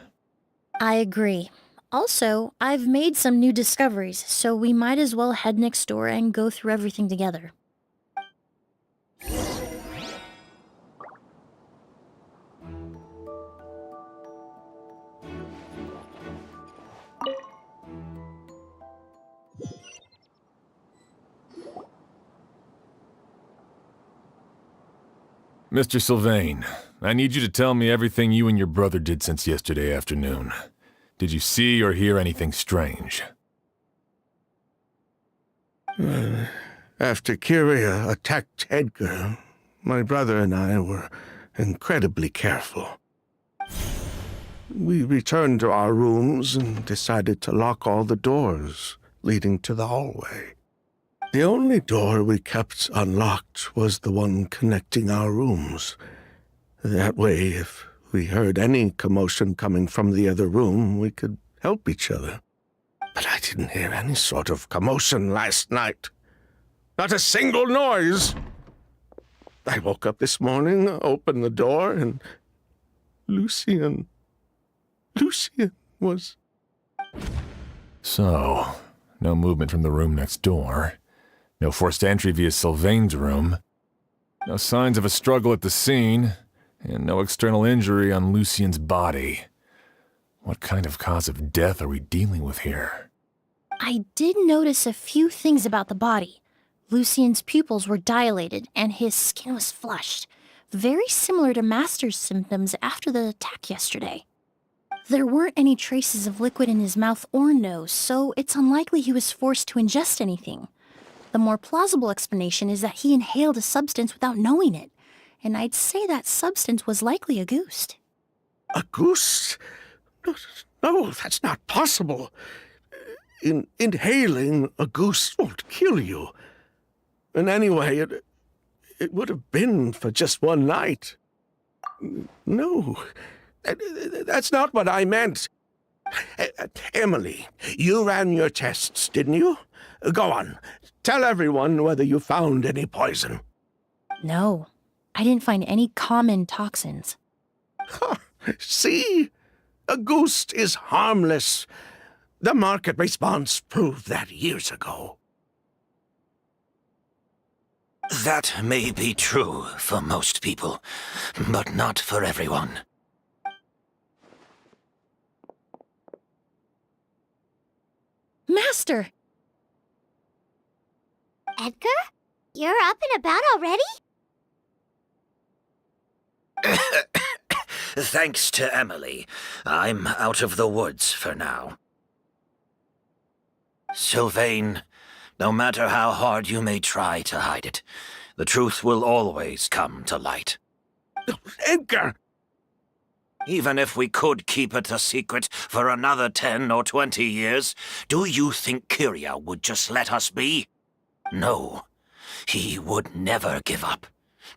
I agree. Also, I've made some new discoveries, so we might as well head next door and go through everything together. Mr. Sylvain, I need you to tell me everything you and your brother did since yesterday afternoon. Did you see or hear anything strange? After Kyria attacked Edgar, my brother and I were incredibly careful. We returned to our rooms and decided to lock all the doors leading to the hallway. The only door we kept unlocked was the one connecting our rooms. That way, if we heard any commotion coming from the other room, we could help each other. But I didn't hear any sort of commotion last night. Not a single noise. I woke up this morning, opened the door, and Lucien was... So, no movement from the room next door. No forced entry via Sylvain's room. No signs of a struggle at the scene. And no external injury on Lucien's body. What kind of cause of death are we dealing with here? I did notice a few things about the body. Lucien's pupils were dilated, and his skin was flushed. Very similar to Master's symptoms after the attack yesterday. There weren't any traces of liquid in his mouth or nose, so it's unlikely he was forced to ingest anything. The more plausible explanation is that he inhaled a substance without knowing it, and I'd say that substance was likely a ghost. A goose? No, that's not possible. Inhaling a goose won't kill you. And anyway, it would have been for just one night. No, that's not what I meant. Emily, you ran your tests, didn't you? Go on. Tell everyone whether you found any poison. No, I didn't find any common toxins. See? A goose is harmless. The market response proved that years ago. That may be true for most people, but not for everyone. Master! Edgar? You're up and about already? Thanks to Emilie, I'm out of the woods for now. Sylvain, no matter how hard you may try to hide it, the truth will always come to light. Edgar! Even if we could keep it a secret for another 10 or 20 years, do you think Kyria would just let us be? No, he would never give up.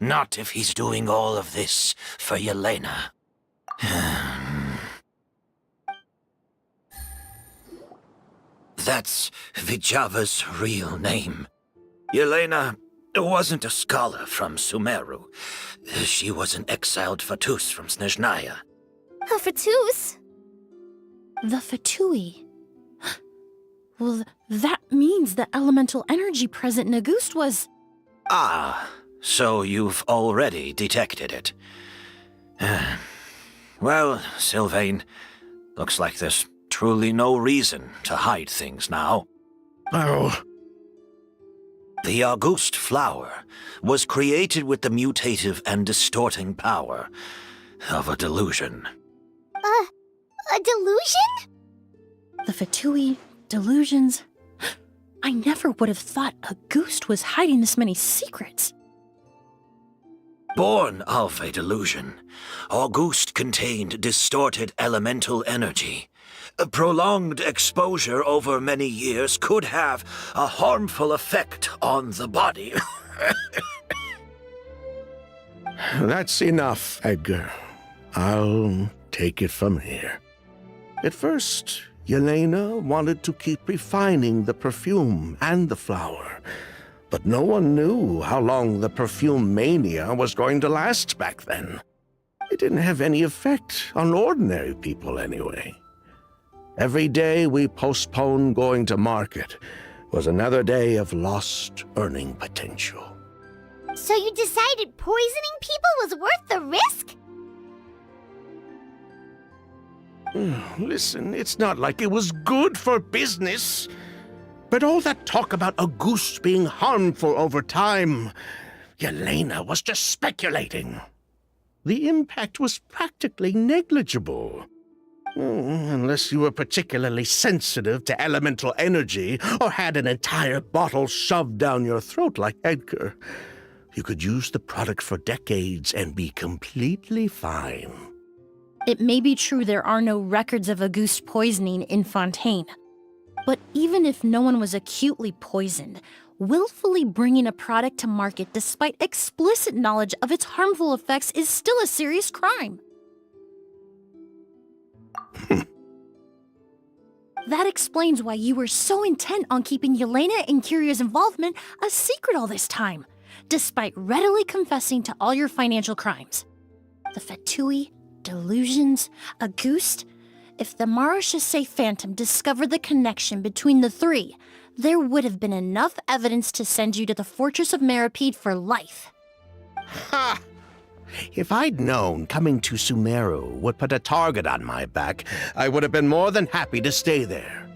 Not if he's doing all of this for Yelena. That's Vijava's real name. Yelena wasn't a scholar from Sumeru. She was an exiled Fatus from Snezhnaya. A Fatus? The Fatui. Well, that means the elemental energy present in Auguste was... Ah, so you've already detected it. Well, Sylvain, looks like there's truly no reason to hide things now. Oh. The Auguste flower was created with the mutative and distorting power of a delusion. A delusion? The Fatui, delusions... I never would have thought Auguste was hiding this many secrets. Born of a delusion, Auguste contained distorted elemental energy. A prolonged exposure over many years could have a harmful effect on the body. That's enough, Edgar. I'll take it from here. At first, Yelena wanted to keep refining the perfume and the flower, but no one knew how long the perfume mania was going to last back then. It didn't have any effect on ordinary people anyway. Every day we postponed going to market was another day of lost earning potential. So you decided poisoning people was worth the risk? Listen, it's not like it was good for business. But all that talk about Auguste being harmful over time, Yelena was just speculating. The impact was practically negligible. Unless you were particularly sensitive to elemental energy or had an entire bottle shoved down your throat like Edgar. You could use the product for decades and be completely fine. It may be true there are no records of Auguste poisoning in Fontaine. But even if no one was acutely poisoned, willfully bringing a product to market despite explicit knowledge of its harmful effects is still a serious crime. That explains why you were so intent on keeping Yelena and Kyria's involvement a secret all this time, despite readily confessing to all your financial crimes. The Fatui, delusions, Auguste. If the Marechaussee Phantom discovered the connection between the three, there would have been enough evidence to send you to the Fortress of Meripede for life. Ha! If I'd known coming to Sumeru would put a target on my back, I would have been more than happy to stay there.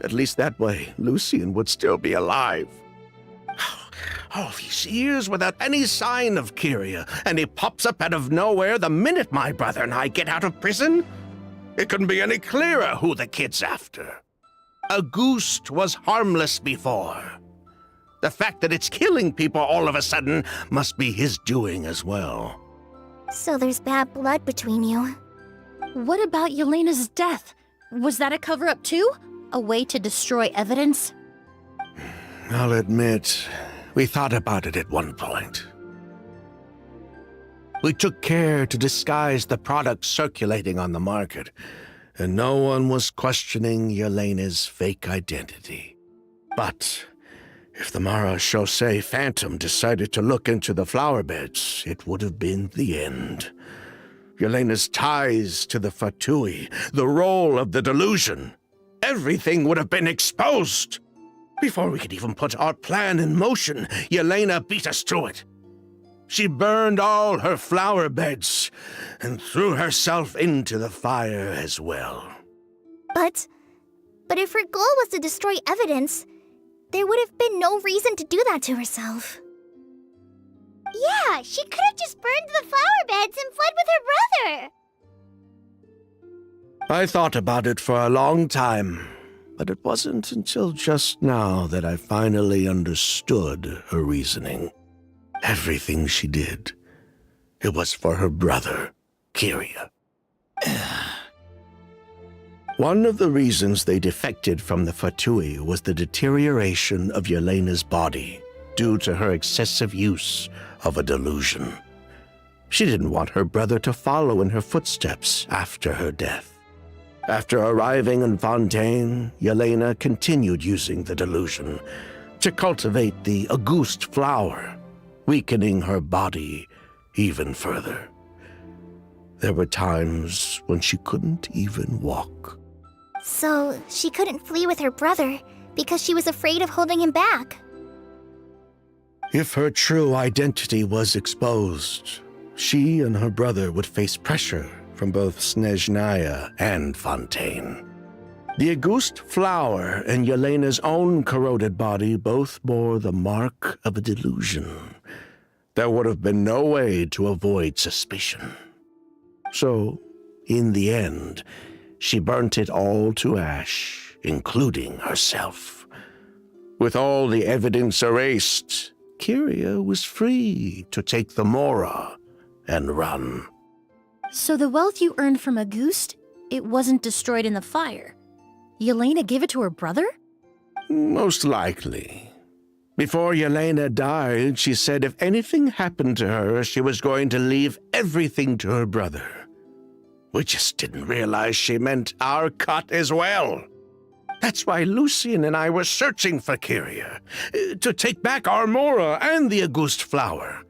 At least that way, Lucien would still be alive. All these years without any sign of Kyria, and he pops up out of nowhere the minute my brother and I get out of prison? It couldn't be any clearer who the kid's after. Auguste was harmless before. The fact that it's killing people all of a sudden must be his doing as well. So there's bad blood between you. What about Yelena's death? Was that a cover-up too? A way to destroy evidence? I'll admit, we thought about it at one point. We took care to disguise the products circulating on the market, and no one was questioning Yelena's fake identity. But if the Marechaussee Phantom decided to look into the flower beds, it would have been the end. Yelena's ties to the Fatui, the role of the delusion, everything would have been exposed. Before we could even put our plan in motion, Yelena beat us to it. She burned all her flower beds and threw herself into the fire as well. But if her goal was to destroy evidence, there would have been no reason to do that to herself. Yeah, she could have just burned the flower beds and fled with her brother. I thought about it for a long time, but it wasn't until just now that I finally understood her reasoning. Everything she did, it was for her brother, Kyria. One of the reasons they defected from the Fatui was the deterioration of Yelena's body due to her excessive use of a delusion. She didn't want her brother to follow in her footsteps after her death. After arriving in Fontaine, Yelena continued using the delusion to cultivate the Auguste flower, weakening her body even further. There were times when she couldn't even walk. So she couldn't flee with her brother because she was afraid of holding him back. If her true identity was exposed, she and her brother would face pressure from both Snezhnaya and Fontaine. The Auguste flower and Yelena's own corroded body both bore the mark of a delusion. There would have been no way to avoid suspicion. So, in the end, she burnt it all to ash, including herself. With all the evidence erased, Kyria was free to take the Mora and run. So the wealth you earned from Auguste, it wasn't destroyed in the fire. Yelena gave it to her brother? Most likely. Before Yelena died, she said if anything happened to her, she was going to leave everything to her brother. We just didn't realize she meant our cut as well. That's why Lucien and I were searching for Kyria, to take back our Mora and the Auguste flower.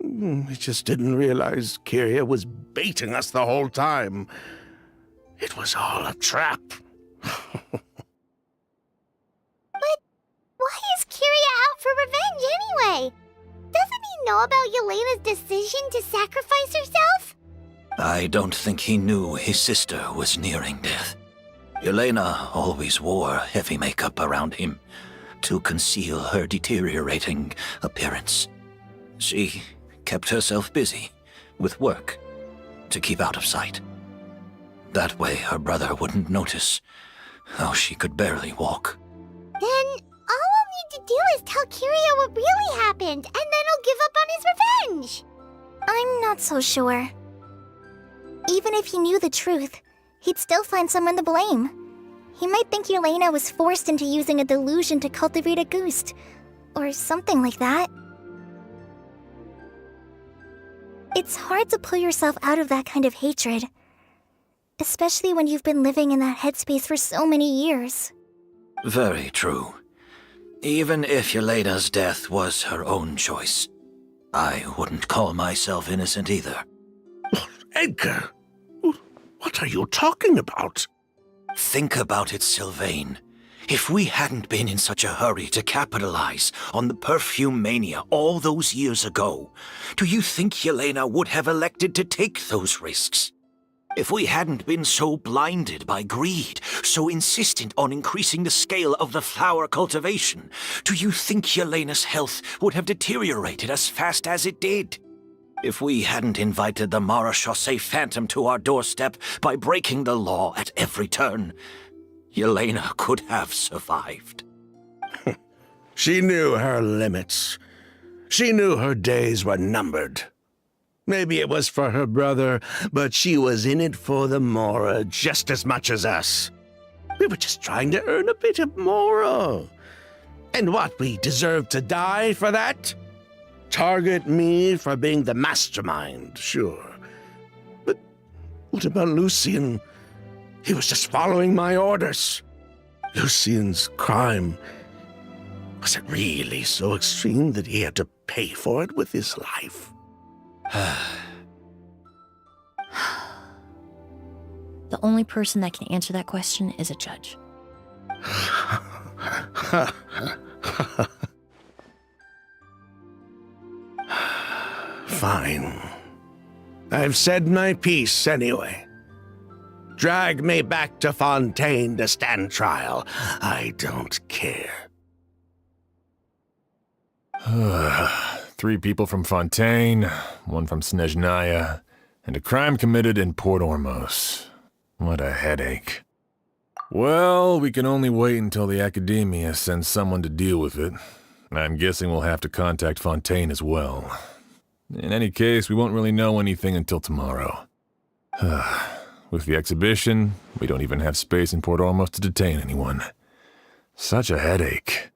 We just didn't realize Kyria was baiting us the whole time. It was all a trap. But why is Kyria out for revenge anyway? Doesn't he know about Yelena's decision to sacrifice herself? I don't think he knew his sister was nearing death. Yelena always wore heavy makeup around him to conceal her deteriorating appearance. She kept herself busy with work to keep out of sight. That way her brother wouldn't notice how she could barely walk. Then all we'll need to do is tell Kyria what really happened, and then he'll give up on his revenge. I'm not so sure. Even if he knew the truth, he'd still find someone to blame. He might think Yelena was forced into using a delusion to cultivate a Auguste, or something like that. It's hard to pull yourself out of that kind of hatred, especially when you've been living in that headspace for so many years. Very true. Even if Yelena's death was her own choice, I wouldn't call myself innocent either. Edgar, what are you talking about? Think about it, Sylvain. If we hadn't been in such a hurry to capitalize on the perfume mania all those years ago, do you think Yelena would have elected to take those risks? If we hadn't been so blinded by greed, so insistent on increasing the scale of the flower cultivation, do you think Yelena's health would have deteriorated as fast as it did? If we hadn't invited the Marechaussee Phantom to our doorstep by breaking the law at every turn, Yelena could have survived. She knew her limits. She knew her days were numbered. Maybe it was for her brother, but she was in it for the Mora just as much as us. We were just trying to earn a bit of Mora. And what, we deserve to die for that? Target me for being the mastermind, sure. But what about Lucian? He was just following my orders. Lucian's crime, was it really so extreme that he had to pay for it with his life? The only person that can answer that question is a judge. Fine. I've said my piece anyway. Drag me back to Fontaine to stand trial. I don't care. 3 people from Fontaine, 1 from Snezhnaya, and a crime committed in Port Ormos. What a headache. Well, we can only wait until the Academia sends someone to deal with it. I'm guessing we'll have to contact Fontaine as well. In any case, we won't really know anything until tomorrow. With the exhibition, we don't even have space in Port Ormos to detain anyone. Such a headache.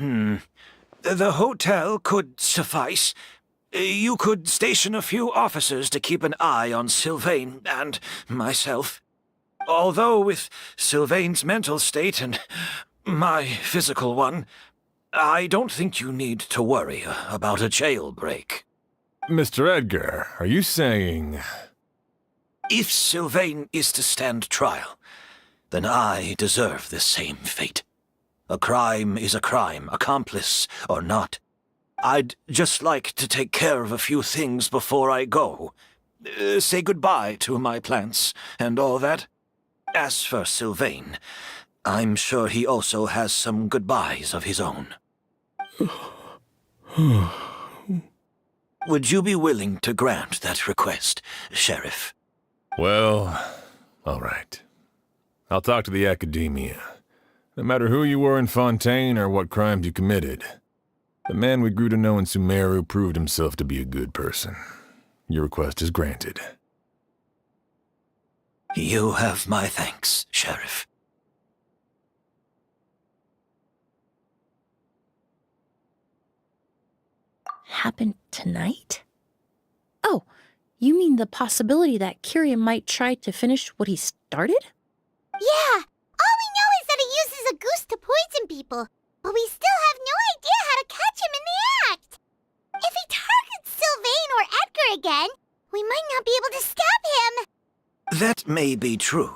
The hotel could suffice. You could station a few officers to keep an eye on Sylvain and myself. Although with Sylvain's mental state and my physical one, I don't think you need to worry about a jailbreak. Mr. Edgar, are you saying... If Sylvain is to stand trial, then I deserve the same fate. A crime is a crime, accomplice or not. I'd just like to take care of a few things before I go. Say goodbye to my plants and all that. As for Sylvain, I'm sure he also has some goodbyes of his own. Would you be willing to grant that request, Sheriff? Well, all right. I'll talk to the Academia. No matter who you were in Fontaine or what crimes you committed, the man we grew to know in Sumeru proved himself to be a good person. Your request is granted. You have my thanks, Sheriff. Happened tonight? Oh, you mean the possibility that Kyria might try to finish what he started? Yeah, all we know is that he uses a goose to poison people, but we still have no idea how to catch him in the act. If he targets Sylvain or Edgar again, we might not be able to stop him. That may be true,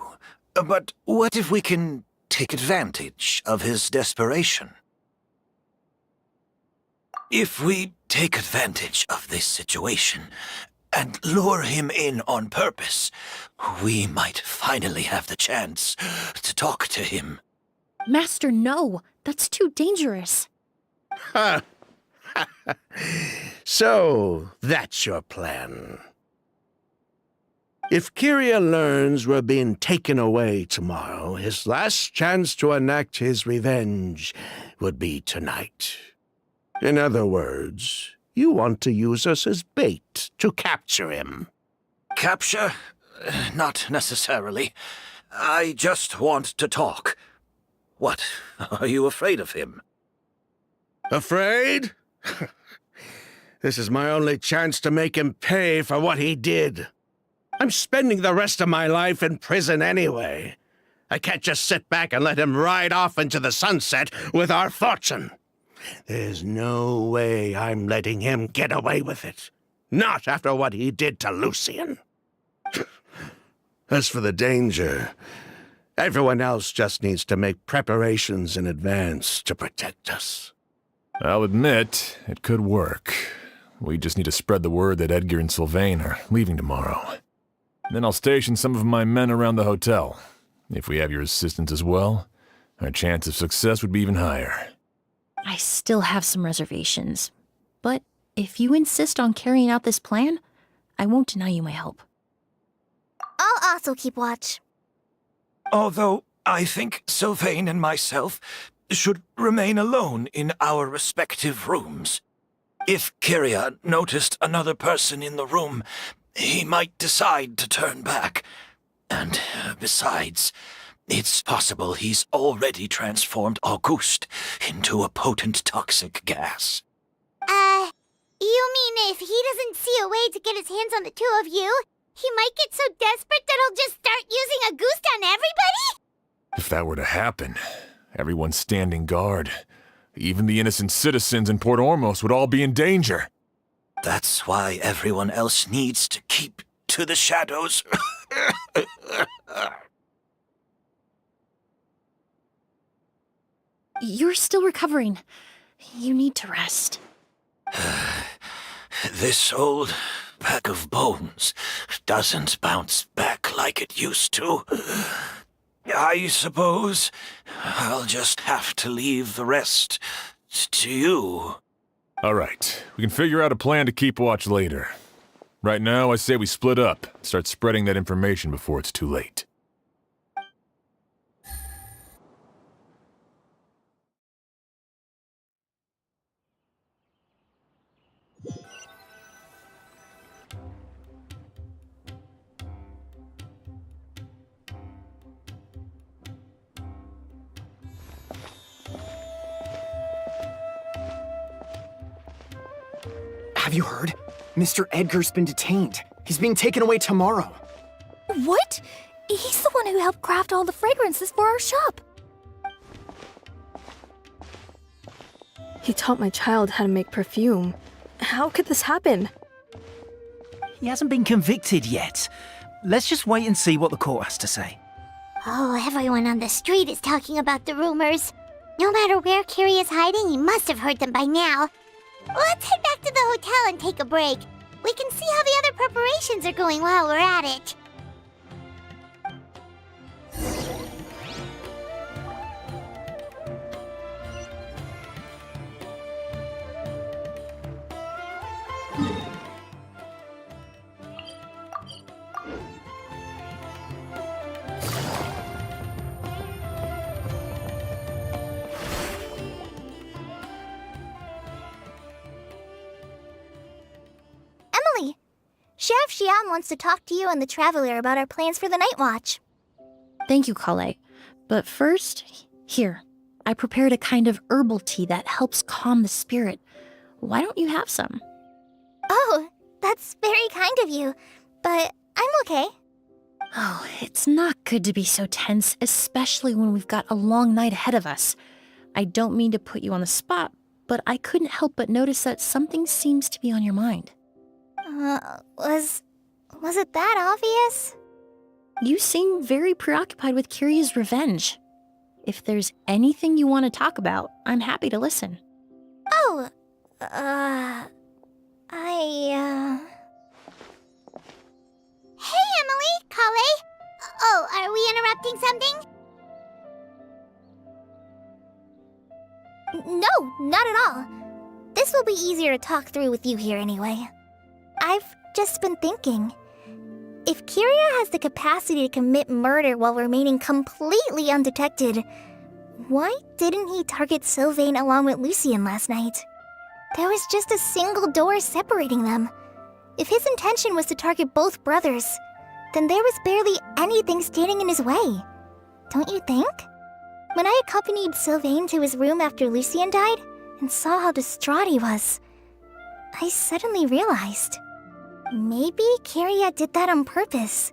but what if we can take advantage of his desperation? If we take advantage of this situation and lure him in on purpose, we might finally have the chance to talk to him. Master, no. That's too dangerous. So, that's your plan. If Kyria learns we're being taken away tomorrow, his last chance to enact his revenge would be tonight. In other words, you want to use us as bait to capture him. Capture? Not necessarily. I just want to talk. What? Are you afraid of him? Afraid? This is my only chance to make him pay for what he did. I'm spending the rest of my life in prison anyway. I can't just sit back and let him ride off into the sunset with our fortune. There's no way I'm letting him get away with it. Not after what he did to Lucian. As for the danger, everyone else just needs to make preparations in advance to protect us. I'll admit, it could work. We just need to spread the word that Edgar and Sylvain are leaving tomorrow. Then I'll station some of my men around the hotel. If we have your assistance as well, our chance of success would be even higher. I still have some reservations. But if you insist on carrying out this plan, I won't deny you my help. I'll also keep watch. Although I think Sylvain and myself should remain alone in our respective rooms. If Kyria noticed another person in the room, he might decide to turn back. And besides, it's possible he's already transformed Auguste into a potent toxic gas. You mean if he doesn't see a way to get his hands on the two of you, he might get so desperate that he'll just start using Auguste on everybody? If that were to happen, everyone's standing guard. Even the innocent citizens in Port Ormos would all be in danger. That's why everyone else needs to keep to the shadows. You're still recovering. You need to rest. This old pack of bones doesn't bounce back like it used to. I suppose I'll just have to leave the rest to you. All right, we can figure out a plan to keep watch later. Right now, I say we split up, start spreading that information before it's too late. Have you heard? Mr. Edgar's been detained. He's being taken away tomorrow. What? He's the one who helped craft all the fragrances for our shop. He taught my child how to make perfume. How could this happen? He hasn't been convicted yet. Let's just wait and see what the court has to say. Oh, everyone on the street is talking about the rumors. No matter where Kyria is hiding, he must have heard them by now. Let's head back to the hotel and take a break. We can see how the other preparations are going while we're at it. Emilie, Sheriff Xian wants to talk to you and the Traveler about our plans for the Night Watch. Thank you, Kale. But first, here. I prepared a kind of herbal tea that helps calm the spirit. Why don't you have some? Oh, that's very kind of you, but I'm okay. Oh, it's not good to be so tense, especially when we've got a long night ahead of us. I don't mean to put you on the spot, but I couldn't help but notice that something seems to be on your mind. Was it that obvious? You seem very preoccupied with Kyria's revenge. If there's anything you want to talk about, I'm happy to listen. Oh, Hey, Emilie, Kale. Oh, are we interrupting something? No, not at all. This will be easier to talk through with you here anyway. I've just been thinking. If Kyria has the capacity to commit murder while remaining completely undetected, why didn't he target Sylvain along with Lucien last night? There was just a single door separating them. If his intention was to target both brothers, then there was barely anything standing in his way. Don't you think? When I accompanied Sylvain to his room after Lucien died and saw how distraught he was, I suddenly realized. Maybe Kyria did that on purpose.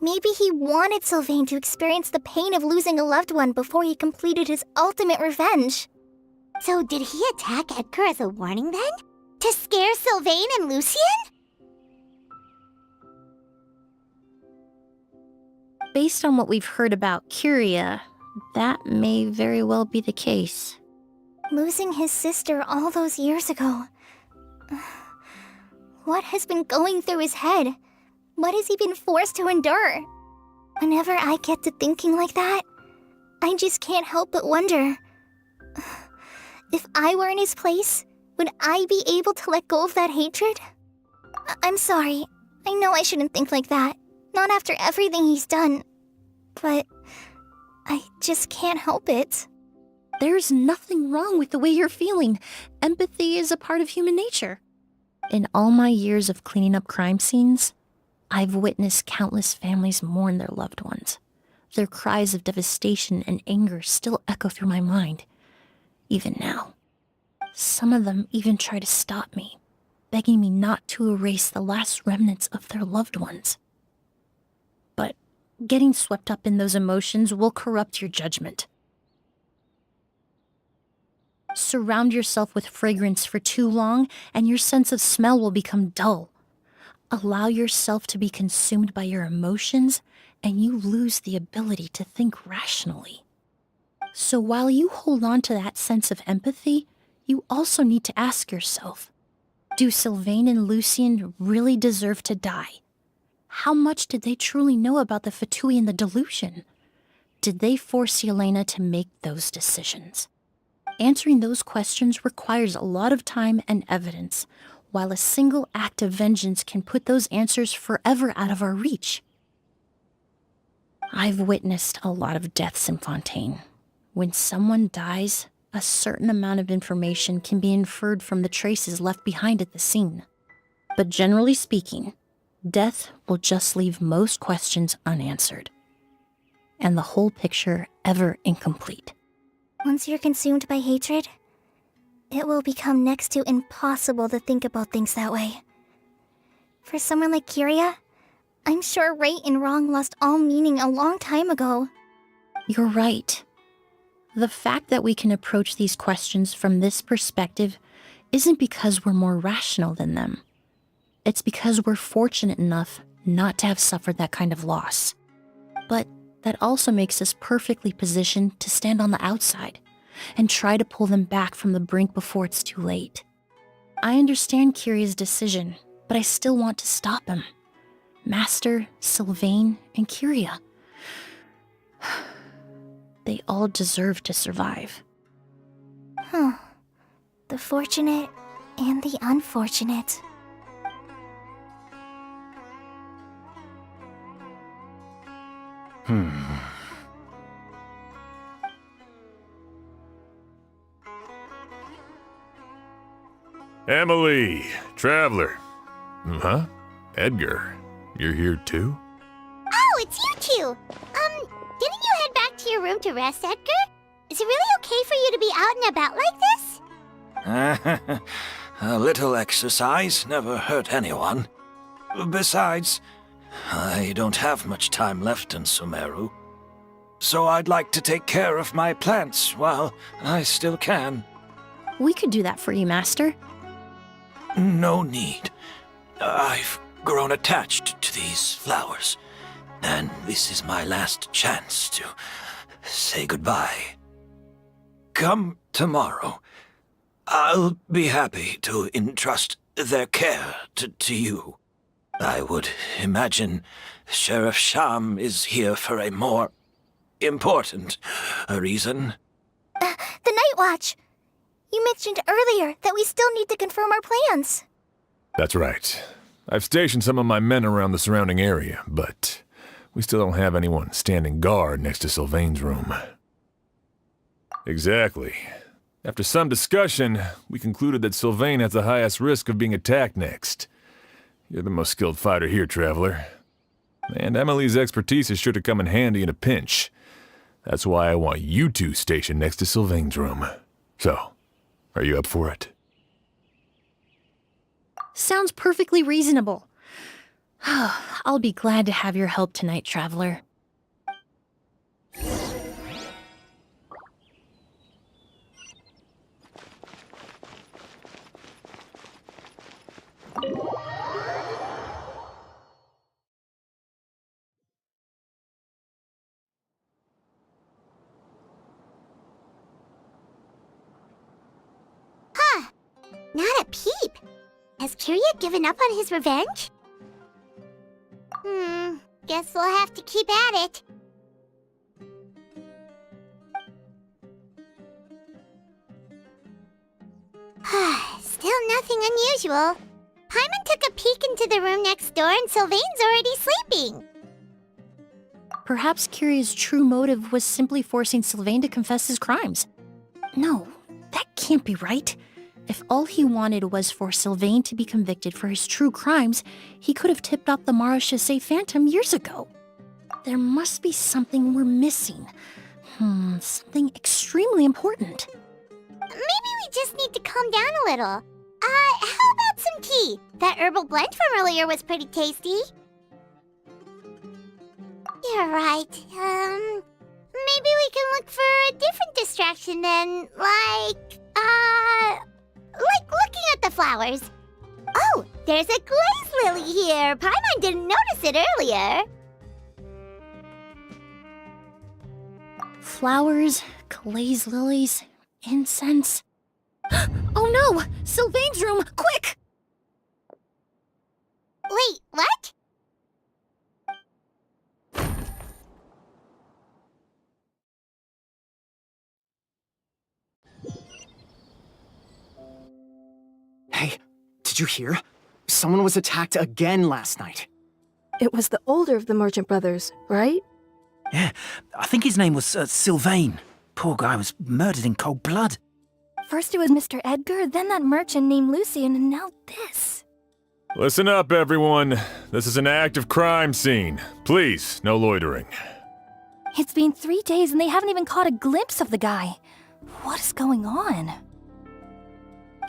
Maybe he wanted Sylvain to experience the pain of losing a loved one before he completed his ultimate revenge. So did he attack Edgar as a warning then? To scare Sylvain and Lucien? Based on what we've heard about Kyria, that may very well be the case. Losing his sister all those years ago. What has been going through his head? What has he been forced to endure? Whenever I get to thinking like that, I just can't help but wonder. If I were in his place, would I be able to let go of that hatred? I'm sorry. I know I shouldn't think like that. Not after everything he's done. But I just can't help it. There's nothing wrong with the way you're feeling. Empathy is a part of human nature. In all my years of cleaning up crime scenes, I've witnessed countless families mourn their loved ones. Their cries of devastation and anger still echo through my mind, even now. Some of them even try to stop me, begging me not to erase the last remnants of their loved ones. But getting swept up in those emotions will corrupt your judgment. Surround yourself with fragrance for too long, and your sense of smell will become dull. Allow yourself to be consumed by your emotions, and you lose the ability to think rationally. So while you hold on to that sense of empathy, you also need to ask yourself, do Sylvain and Lucien really deserve to die? How much did they truly know about the Fatui and the delusion? Did they force Yelena to make those decisions? Answering those questions requires a lot of time and evidence, while a single act of vengeance can put those answers forever out of our reach. I've witnessed a lot of deaths in Fontaine. When someone dies, a certain amount of information can be inferred from the traces left behind at the scene. But generally speaking, death will just leave most questions unanswered, and the whole picture ever incomplete. Once you're consumed by hatred, it will become next to impossible to think about things that way. For someone like Kyria, I'm sure right and wrong lost all meaning a long time ago. You're right. The fact that we can approach these questions from this perspective isn't because we're more rational than them. It's because we're fortunate enough not to have suffered that kind of loss. But that also makes us perfectly positioned to stand on the outside and try to pull them back from the brink before it's too late. I understand Kyria's decision, but I still want to stop him. Master, Sylvain, and Kyria. They all deserve to survive. The fortunate and the unfortunate. Emilie, Traveler. Huh? Edgar, you're here too? Oh, it's you two! Didn't you head back to your room to rest, Edgar? Is it really okay for you to be out and about like this? A little exercise never hurt anyone. Besides, I don't have much time left in Sumeru. So I'd like to take care of my plants while I still can. We could do that for you, Master. No need. I've grown attached to these flowers, and this is my last chance to say goodbye. Come tomorrow. I'll be happy to entrust their care to you. I would imagine Sheriff Sham is here for a more important reason. The Night Watch! You mentioned earlier that we still need to confirm our plans. That's right. I've stationed some of my men around the surrounding area, but we still don't have anyone standing guard next to Sylvain's room. Exactly. After some discussion, we concluded that Sylvain has the highest risk of being attacked next. You're the most skilled fighter here, Traveler. And Emilie's expertise is sure to come in handy in a pinch. That's why I want you two stationed next to Sylvain's room. So, are you up for it? Sounds perfectly reasonable. I'll be glad to have your help tonight, Traveler. Not a peep. Has Kyria given up on his revenge? Guess we'll have to keep at it. Still nothing unusual. Paimon took a peek into the room next door and Sylvain's already sleeping. Perhaps Kyria's true motive was simply forcing Sylvain to confess his crimes. No, that can't be right. If all he wanted was for Sylvain to be convicted for his true crimes, he could have tipped off the Marechaussee Phantom years ago. There must be something we're missing. Something extremely important. Maybe we just need to calm down a little. How about some tea? That herbal blend from earlier was pretty tasty. You're right. Maybe we can look for a different distraction then, like looking at the flowers. Oh, there's a glaze lily here. Paimon didn't notice it earlier. Flowers, glaze lilies, incense. Oh no! Sylvain's room! Quick! Wait, what? Hey, did you hear? Someone was attacked again last night. It was the older of the merchant brothers, right? Yeah, I think his name was Sylvain. Poor guy was murdered in cold blood. First it was Mr. Edgar, then that merchant named Lucian, and now this. Listen up, everyone. This is an active crime scene. Please, no loitering. It's been 3 days and they haven't even caught a glimpse of the guy. What is going on?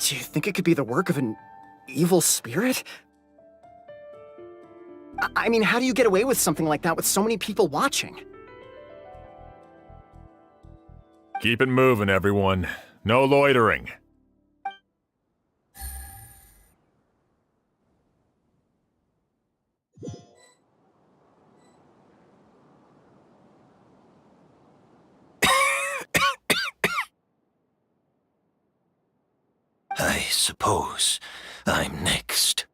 Do you think it could be the work of an evil spirit? I mean, how do you get away with something like that with so many people watching? Keep it moving, everyone. No loitering. I suppose I'm next.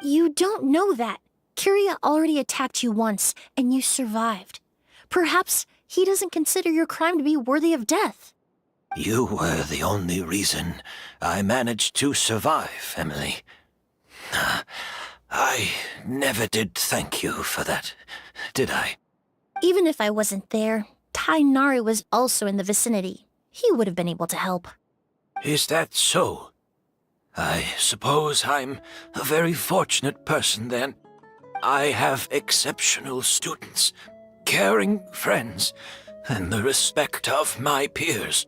You don't know that. Kyria already attacked you once, and you survived. Perhaps he doesn't consider your crime to be worthy of death. You were the only reason I managed to survive, Emilie. I never did thank you for that, did I? Even if I wasn't there, Tainari was also in the vicinity. He would have been able to help. Is that so? I suppose I'm a very fortunate person then. I have exceptional students, caring friends, and the respect of my peers.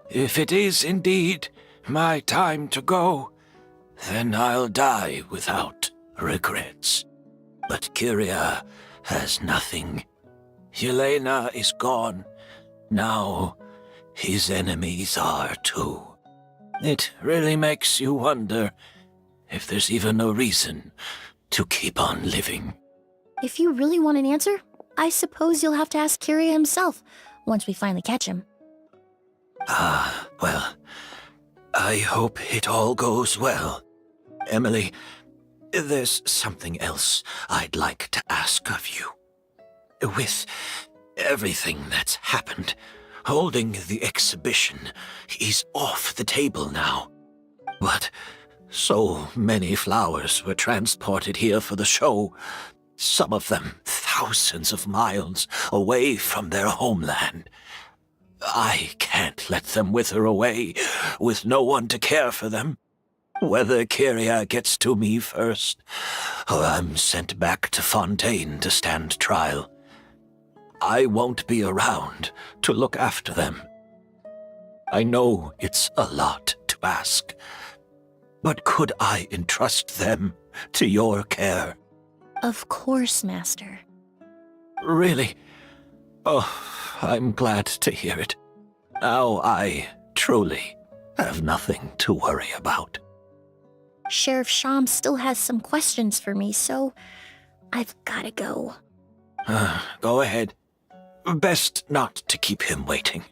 If it is indeed my time to go, then I'll die without regrets. But Kyria has nothing. Yelena is gone. Now his enemies are too. It really makes you wonder if there's even a reason to keep on living. If you really want an answer, I suppose you'll have to ask Kyria himself, once we finally catch him. Well, I hope it all goes well. Emilie, there's something else I'd like to ask of you. With everything that's happened, holding the exhibition is off the table now. But so many flowers were transported here for the show, some of them thousands of miles away from their homeland. I can't let them wither away with no one to care for them. Whether Kyria gets to me first, or I'm sent back to Fontaine to stand trial, I won't be around to look after them. I know it's a lot to ask, but could I entrust them to your care? Of course, Master. Really? Oh, I'm glad to hear it. Now I truly have nothing to worry about. Sheriff Sham still has some questions for me, so I've gotta go. Go ahead. Best not to keep him waiting.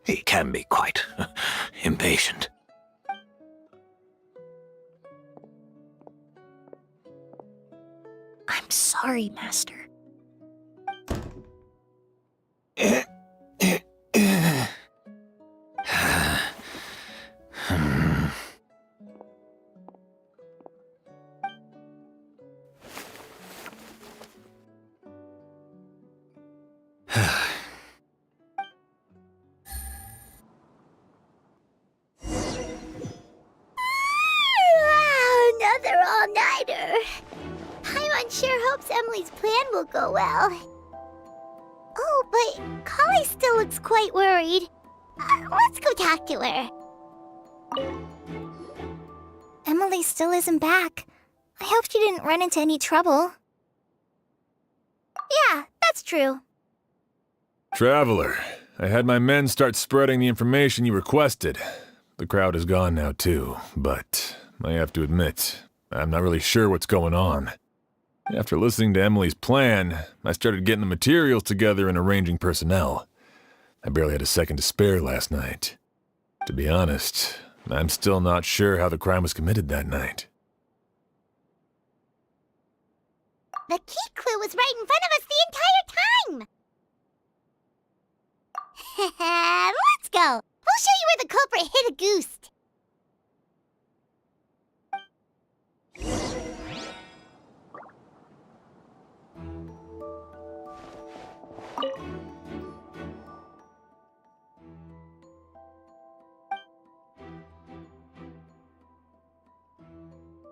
He can be quite impatient. I'm sorry, Master. Emily's plan will go well. Oh, but Kali still looks quite worried. Let's go talk to her. Emily still isn't back. I hope she didn't run into any trouble. Yeah, that's true. Traveler, I had my men start spreading the information you requested. The crowd is gone now too, but I have to admit, I'm not really sure what's going on. After listening to Emily's plan, I started getting the materials together and arranging personnel. I barely had a second to spare last night. To be honest, I'm still not sure how the crime was committed that night. The key clue was right in front of us the entire time! Let's go! We'll show you where the culprit hid a goose.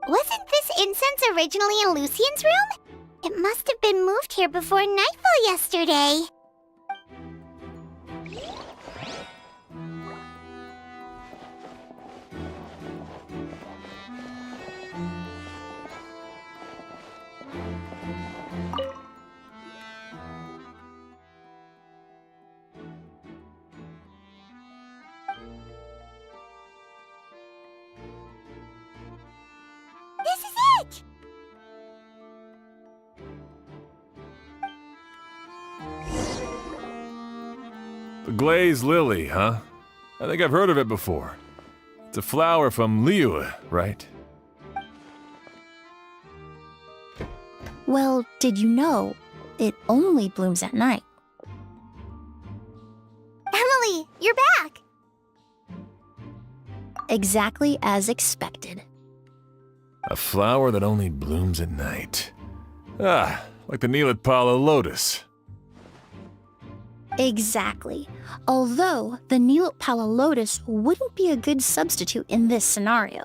Wasn't this incense originally in Lucien's room? It must have been moved here before nightfall yesterday. This is it! The glazed lily, huh? I think I've heard of it before. It's a flower from Liyue, right? Well, did you know it only blooms at night? Emily, you're back! Exactly as expected. A flower that only blooms at night. Ah, like the Neelatpala lotus. Exactly. Although the Neelatpala lotus wouldn't be a good substitute in this scenario.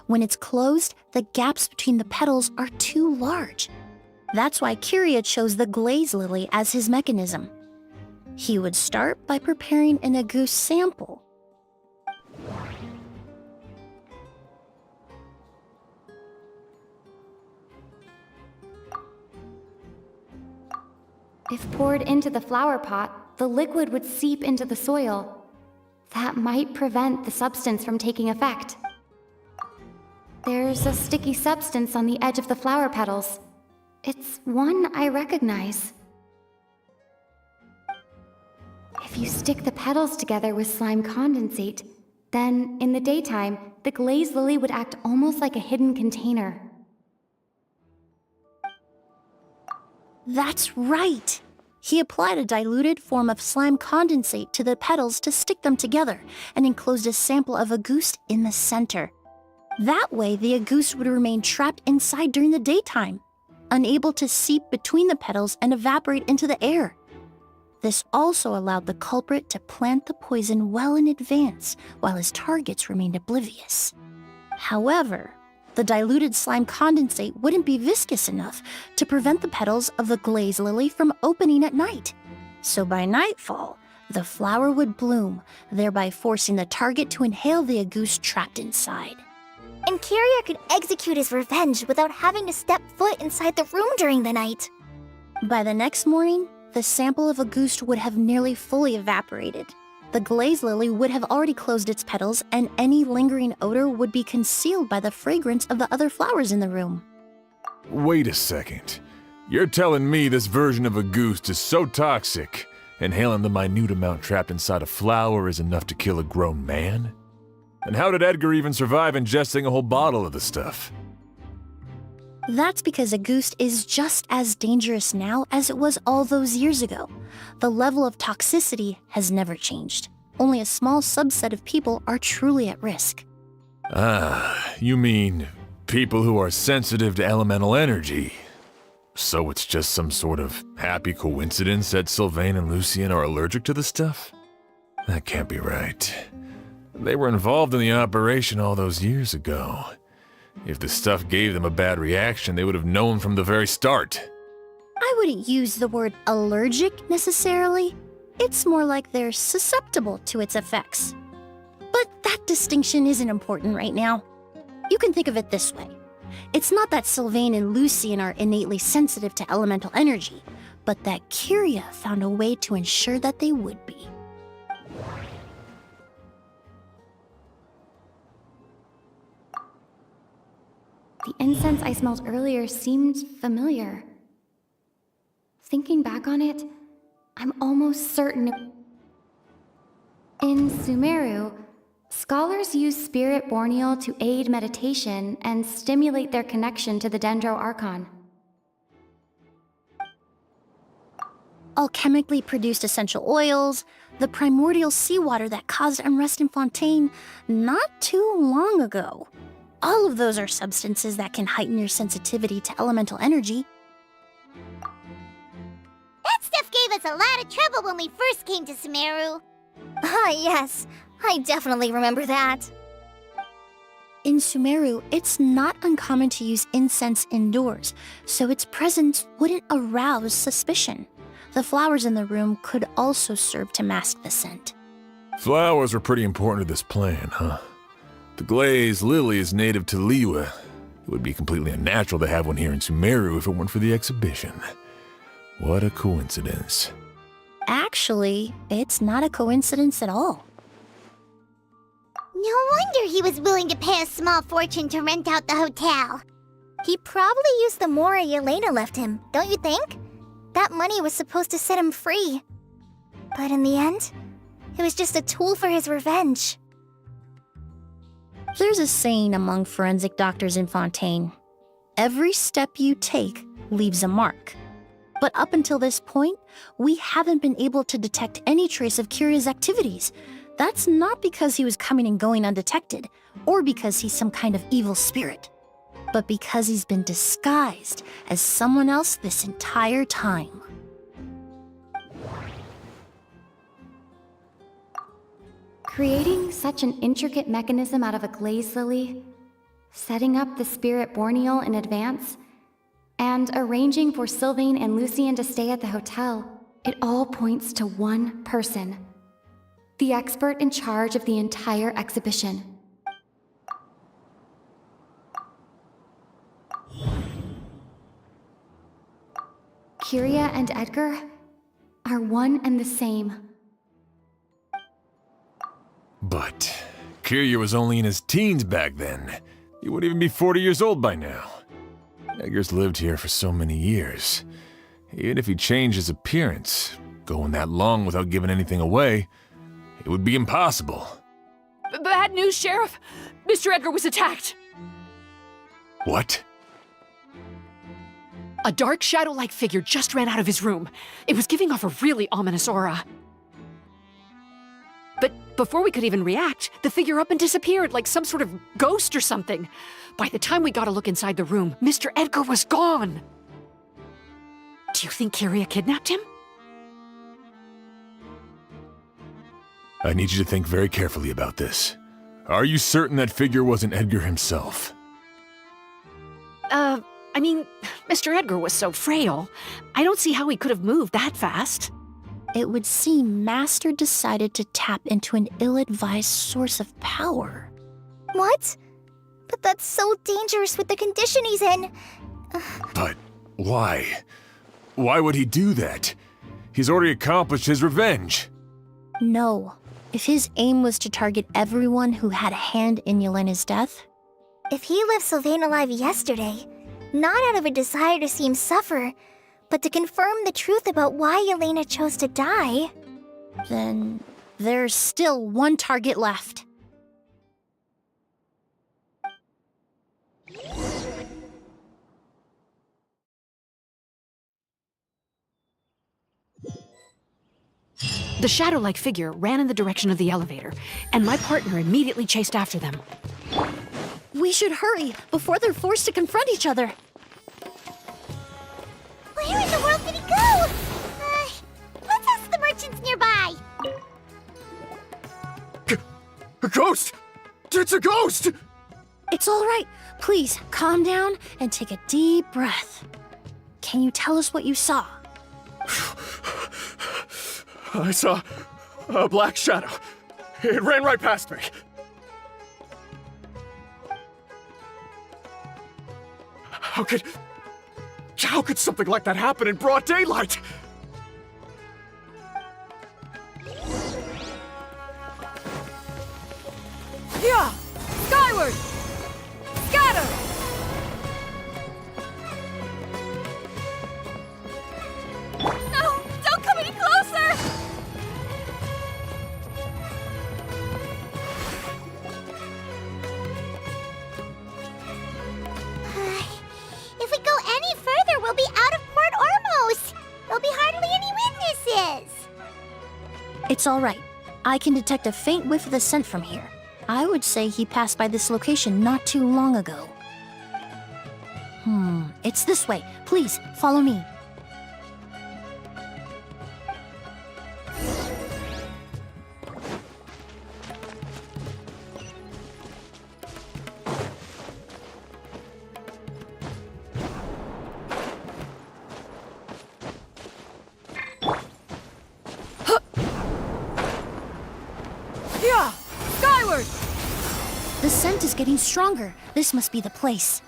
When it's closed, the gaps between the petals are too large. That's why Kiria chose the glaze lily as his mechanism. He would start by preparing an Agoose sample. If poured into the flower pot, the liquid would seep into the soil. That might prevent the substance from taking effect. There's a sticky substance on the edge of the flower petals. It's one I recognize. If you stick the petals together with slime condensate, then in the daytime, the glaze lily would act almost like a hidden container. That's right! He applied a diluted form of slime condensate to the petals to stick them together and enclosed a sample of Agoose in the center. That way, the Agoose would remain trapped inside during the daytime, unable to seep between the petals and evaporate into the air. This also allowed the culprit to plant the poison well in advance while his targets remained oblivious. However, the diluted slime condensate wouldn't be viscous enough to prevent the petals of the glaze lily from opening at night. So by nightfall, the flower would bloom, thereby forcing the target to inhale the Agoose trapped inside. And Kiria could execute his revenge without having to step foot inside the room during the night. By the next morning, the sample of Agoose would have nearly fully evaporated. The glaze lily would have already closed its petals, and any lingering odor would be concealed by the fragrance of the other flowers in the room. Wait a second. You're telling me this version of Agoose is so toxic, inhaling the minute amount trapped inside a flower is enough to kill a grown man? And how did Edgar even survive ingesting a whole bottle of the stuff? That's because Agoose is just as dangerous now as it was all those years ago. The level of toxicity has never changed. Only a small subset of people are truly at risk. Ah, you mean people who are sensitive to elemental energy. So it's just some sort of happy coincidence that Sylvain and Lucien are allergic to the stuff? That can't be right. They were involved in the operation all those years ago. If the stuff gave them a bad reaction, they would have known from the very start. wouldn't use the word allergic necessarily. It's more like they're susceptible to its effects. But that distinction isn't important right now. You can think of it this way. It's not that Sylvain and Lucien are innately sensitive to elemental energy, but that Kyria found a way to ensure that they would be. The incense I smelled earlier seemed familiar. Thinking back on it, I'm almost certain. In Sumeru, scholars use spirit borneal to aid meditation and stimulate their connection to the Dendro Archon. Alchemically produced essential oils, the primordial seawater that caused unrest in Fontaine not too long ago. All of those are substances that can heighten your sensitivity to elemental energy. That stuff gave us a lot of trouble when we first came to Sumeru. Ah, yes. I definitely remember that. In Sumeru, it's not uncommon to use incense indoors, so its presence wouldn't arouse suspicion. The flowers in the room could also serve to mask the scent. Flowers were pretty important to this plan, huh? The glazed lily is native to Liyue. It would be completely unnatural to have one here in Sumeru if it weren't for the exhibition. What a coincidence. Actually, it's not a coincidence at all. No wonder he was willing to pay a small fortune to rent out the hotel. He probably used the Mora Yelena left him, don't you think? That money was supposed to set him free. But in the end, it was just a tool for his revenge. There's a saying among forensic doctors in Fontaine. Every step you take leaves a mark. But up until this point, we haven't been able to detect any trace of Kyria's activities. That's not because he was coming and going undetected, or because he's some kind of evil spirit, but because he's been disguised as someone else this entire time. Creating such an intricate mechanism out of a glaze lily, setting up the spirit borneal in advance, and arranging for Sylvain and Lucien to stay at the hotel, it all points to one person. The expert in charge of the entire exhibition. Kyria and Edgar are one and the same. But Kyria was only in his teens back then. He wouldn't even be 40 years old by now. Edgar's lived here for so many years. Even if he changed his appearance, going that long without giving anything away, it would be impossible. Bad news, Sheriff! Mr. Edgar was attacked! What? A dark shadow-like figure just ran out of his room. It was giving off a really ominous aura. But before we could even react, the figure up and disappeared like some sort of ghost or something. By the time we got a look inside the room, Mr. Edgar was gone. Do you think Kyria kidnapped him? I need you to think very carefully about this. Are you certain that figure wasn't Edgar himself? I mean, Mr. Edgar was so frail. I don't see how he could have moved that fast. It would seem Master decided to tap into an ill-advised source of power. What? But that's so dangerous with the condition he's in. But why? Why would he do that? He's already accomplished his revenge. No. If his aim was to target everyone who had a hand in Yelena's death... If he left Sylvain alive yesterday, not out of a desire to see him suffer, but to confirm the truth about why Yelena chose to die... Then there's still one target left. The shadow-like figure ran in the direction of the elevator, and my partner immediately chased after them. We should hurry before they're forced to confront each other. Where in the world did he go? Let's ask the merchants nearby. A ghost! It's a ghost! It's all right. Please, calm down and take a deep breath. Can you tell us what you saw? I saw a black shadow. It ran right past me. How could something like that happen in broad daylight? Yeah! Skyward! Scatter! No! Don't come any closer! If we go any further, we'll be out of Port Ormos. There'll be hardly any witnesses. It's all right. I can detect a faint whiff of the scent from here. I would say he passed by this location not too long ago. It's this way. Please, follow me. Yeah! Skyward! The scent is getting stronger. This must be the place.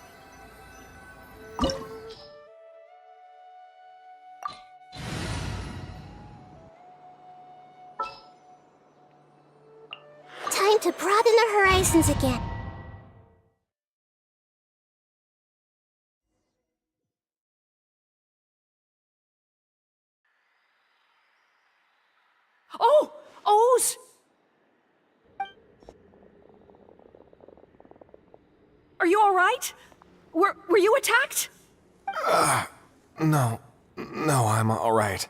Time to broaden the horizons again. Oh! O's! Are you all right? Were you attacked? No, I'm all right.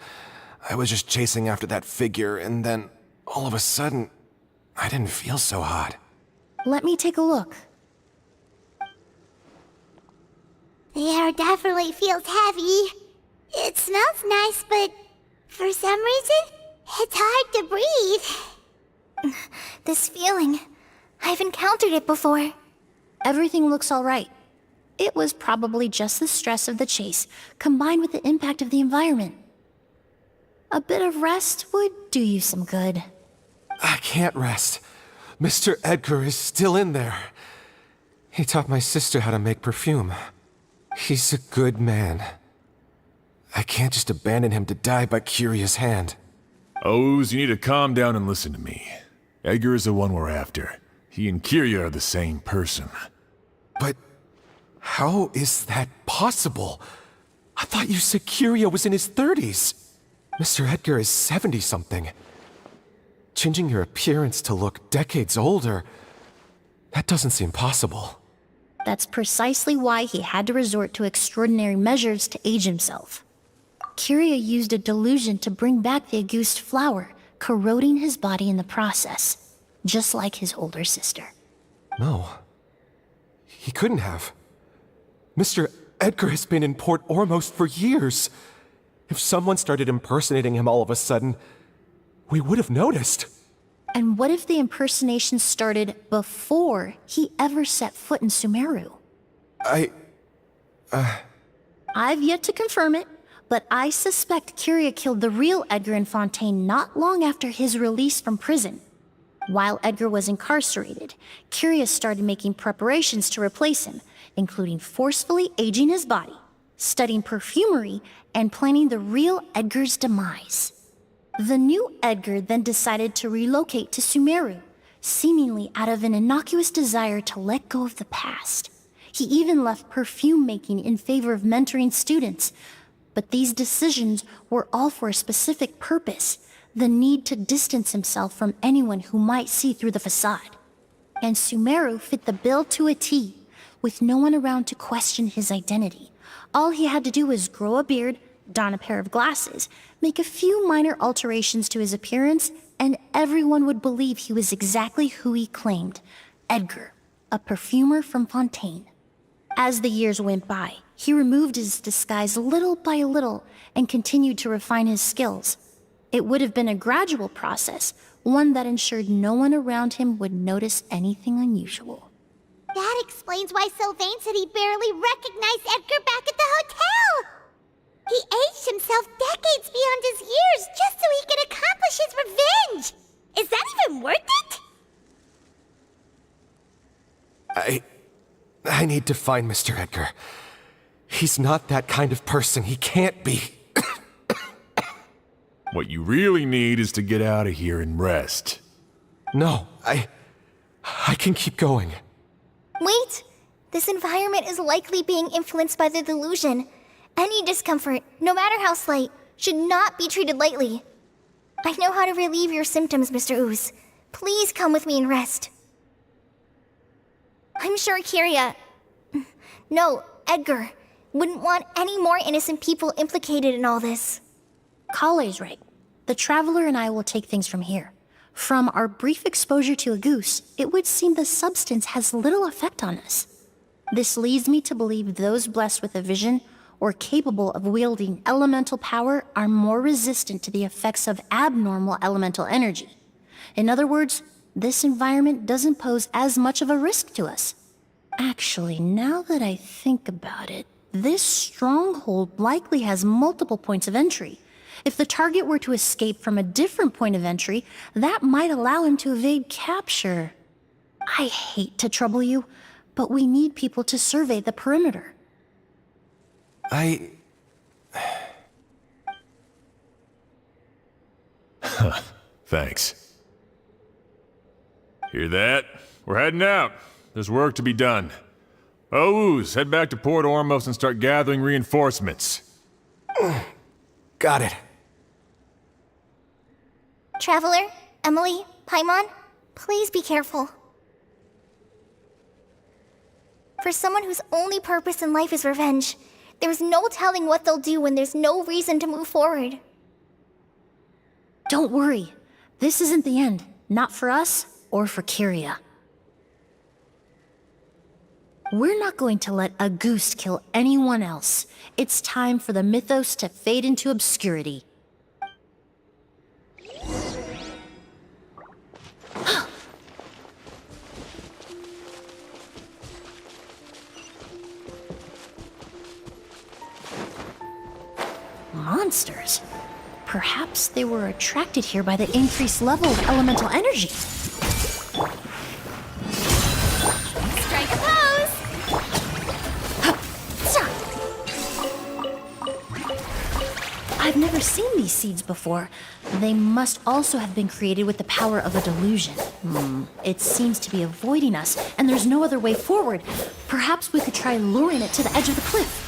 I was just chasing after that figure, and then all of a sudden, I didn't feel so hot. Let me take a look. The air definitely feels heavy. It smells nice, but for some reason, it's hard to breathe. This feeling. I've encountered it before. Everything looks all right. It was probably just the stress of the chase, combined with the impact of the environment. A bit of rest would do you some good. I can't rest. Mr. Edgar is still in there. He taught my sister how to make perfume. He's a good man. I can't just abandon him to die by Curia's hand. O's, you need to calm down and listen to me. Edgar is the one we're after. He and Curia are the same person. But how is that possible? I thought you said Curia was in his 30s. Mr. Edgar is 70-something. Changing your appearance to look decades older, that doesn't seem possible. That's precisely why he had to resort to extraordinary measures to age himself. Curia used a delusion to bring back the Auguste flower, corroding his body in the process, just like his older sister. No. He couldn't have. Mr. Edgar has been in Port Ormos for years. If someone started impersonating him all of a sudden, we would have noticed. And what if the impersonation started before he ever set foot in Sumeru? I've yet to confirm it, but I suspect Curia killed the real Edgar in Fontaine not long after his release from prison. While Edgar was incarcerated, Curia started making preparations to replace him, including forcefully aging his body, studying perfumery, and planning the real Edgar's demise. The new Edgar then decided to relocate to Sumeru, seemingly out of an innocuous desire to let go of the past. He even left perfume making in favor of mentoring students. But these decisions were all for a specific purpose: the need to distance himself from anyone who might see through the facade. And Sumeru fit the bill to a T, with no one around to question his identity. All he had to do was grow a beard, don a pair of glasses, make a few minor alterations to his appearance, and everyone would believe he was exactly who he claimed: Edgar, a perfumer from Fontaine. As the years went by, he removed his disguise little by little and continued to refine his skills. It would have been a gradual process, one that ensured no one around him would notice anything unusual. That explains why Sylvain said he barely recognized Edgar back at the hotel! He aged himself decades beyond his years just so he could accomplish his revenge! Is that even worth it? I need to find Mr. Edgar. He's not that kind of person. He can't be. What you really need is to get out of here and rest. No, I can keep going. Wait! This environment is likely being influenced by the delusion. Any discomfort, no matter how slight, should not be treated lightly. I know how to relieve your symptoms, Mr. Ooze. Please come with me and rest. I'm sure Kyria... No, Edgar wouldn't want any more innocent people implicated in all this. Kale's right. The Traveler and I will take things from here. From our brief exposure to a goose, it would seem the substance has little effect on us. This leads me to believe those blessed with a vision or capable of wielding elemental power are more resistant to the effects of abnormal elemental energy. In other words, this environment doesn't pose as much of a risk to us. Actually, now that I think about it, this stronghold likely has multiple points of entry. If the target were to escape from a different point of entry, that might allow him to evade capture. I hate to trouble you, but we need people to survey the perimeter. Thanks. Hear that? We're heading out. There's work to be done. Ooze, head back to Port Ormos and start gathering reinforcements. Got it. Traveler, Emilie, Paimon, please be careful. For someone whose only purpose in life is revenge, there's no telling what they'll do when there's no reason to move forward. Don't worry. This isn't the end. Not for us or for Kyria. We're not going to let a goose kill anyone else. It's time for the mythos to fade into obscurity. Monsters? Perhaps they were attracted here by the increased level of elemental energy. Strike a pose! I've never seen these seeds before. They must also have been created with the power of a delusion. It seems to be avoiding us, and there's no other way forward. Perhaps we could try luring it to the edge of the cliff.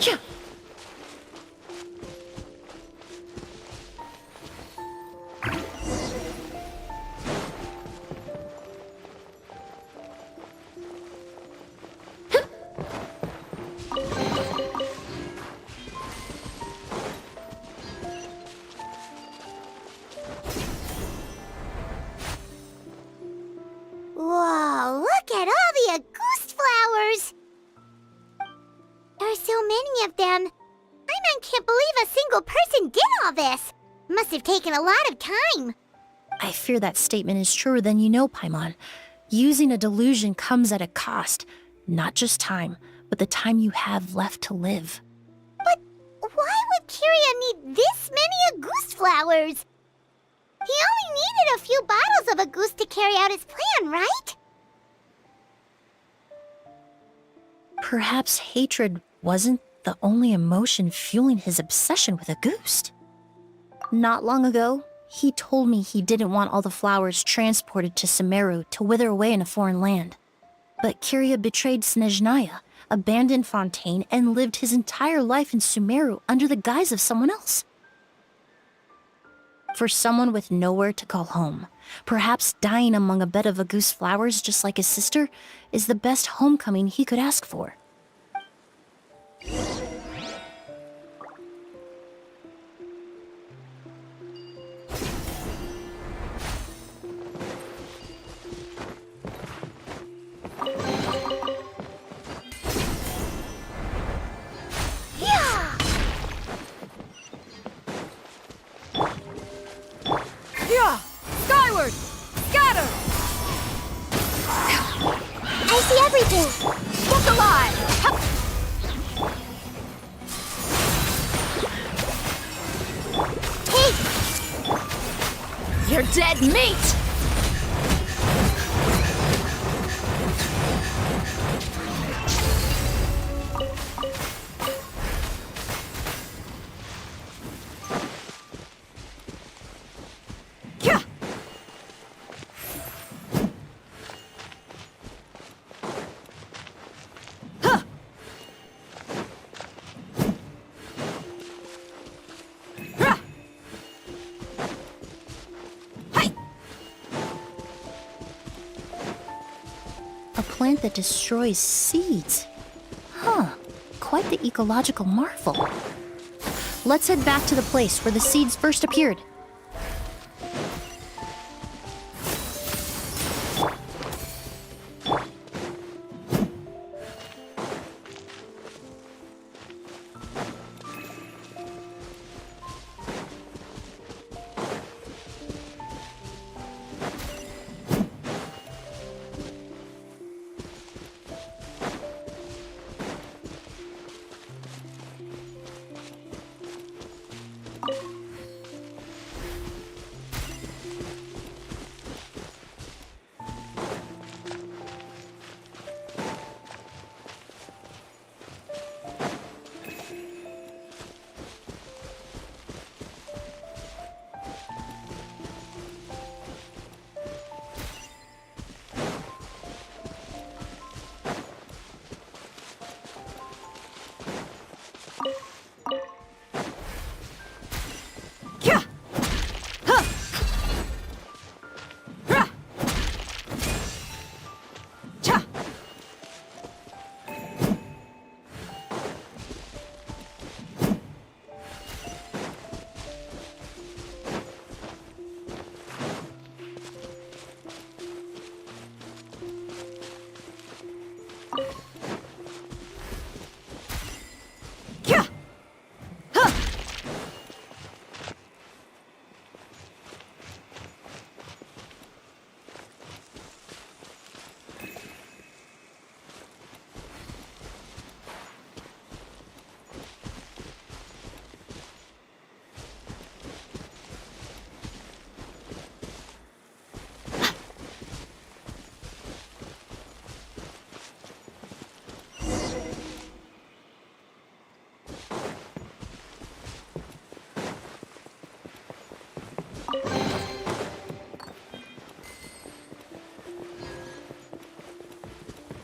Yeah. Whoa, look at all the Auguste flowers! There are so many of them. I can't believe a single person did all this. Must have taken a lot of time. I fear that statement is truer than you know, Paimon. Using a delusion comes at a cost. Not just time, but the time you have left to live. But why would Kyria need this many Auguste flowers? He only needed a few bottles of Auguste to carry out his plan, right? Perhaps hatred wasn't the only emotion fueling his obsession with Auguste. Not long ago, he told me he didn't want all the flowers transported to Sumeru to wither away in a foreign land. But Kyria betrayed Snezhnaya, abandoned Fontaine, and lived his entire life in Sumeru under the guise of someone else. For someone with nowhere to call home, perhaps dying among a bed of Auguste flowers just like his sister is the best homecoming he could ask for. Yeah! Skyward! Scatter! I see everything! Hook alive! Hey! You're dead meat! A plant that destroys seeds. Huh, quite the ecological marvel. Let's head back to the place where the seeds first appeared.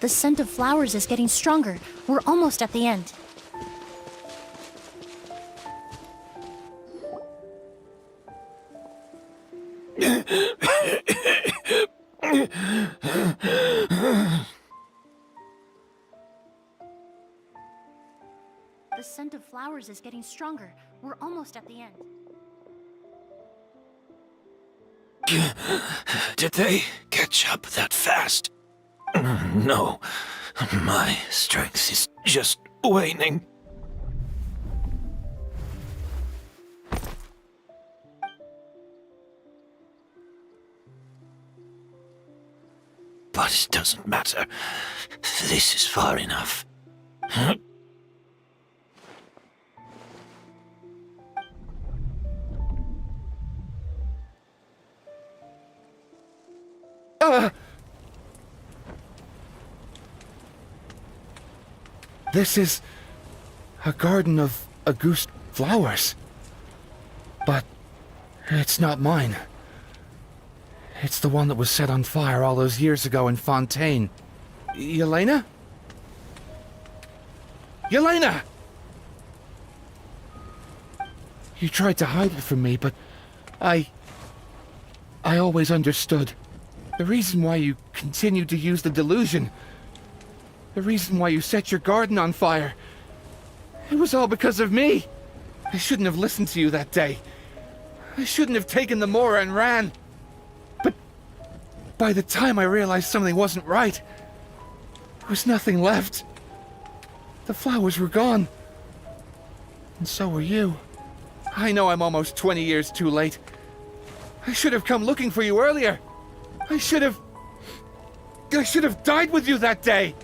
The scent of flowers is getting stronger. We're almost at the end. The scent of flowers is getting stronger. We're almost at the end. Did they catch up that fast? No, my strength is just waning. But it doesn't matter. This is far enough. This is a garden of Auguste flowers. But it's not mine. It's the one that was set on fire all those years ago in Fontaine. Yelena? Yelena! You tried to hide it from me, but I always understood. The reason why you continued to use the delusion, the reason why you set your garden on fire, it was all because of me. I shouldn't have listened to you that day. I shouldn't have taken the Mora and ran. But by the time I realized something wasn't right, there was nothing left. The flowers were gone. And so were you. I know I'm almost 20 years too late. I should have come looking for you earlier. I should have died with you that day.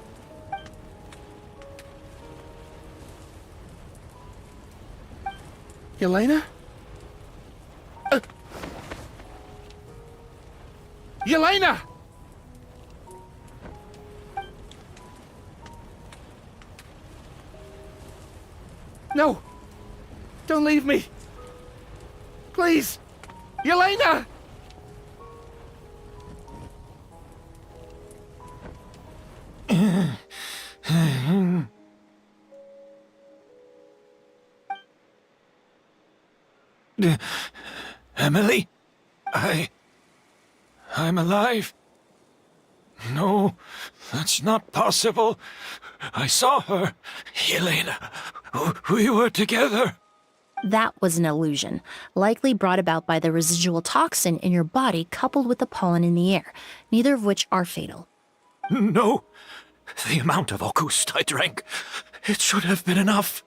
Yelena? Yelena! No! Don't leave me! Please! Yelena! Emilie? I'm alive. No, that's not possible. I saw her. Yelena, we were together. That was an illusion, likely brought about by the residual toxin in your body coupled with the pollen in the air, neither of which are fatal. No. The amount of August I drank, it should have been enough.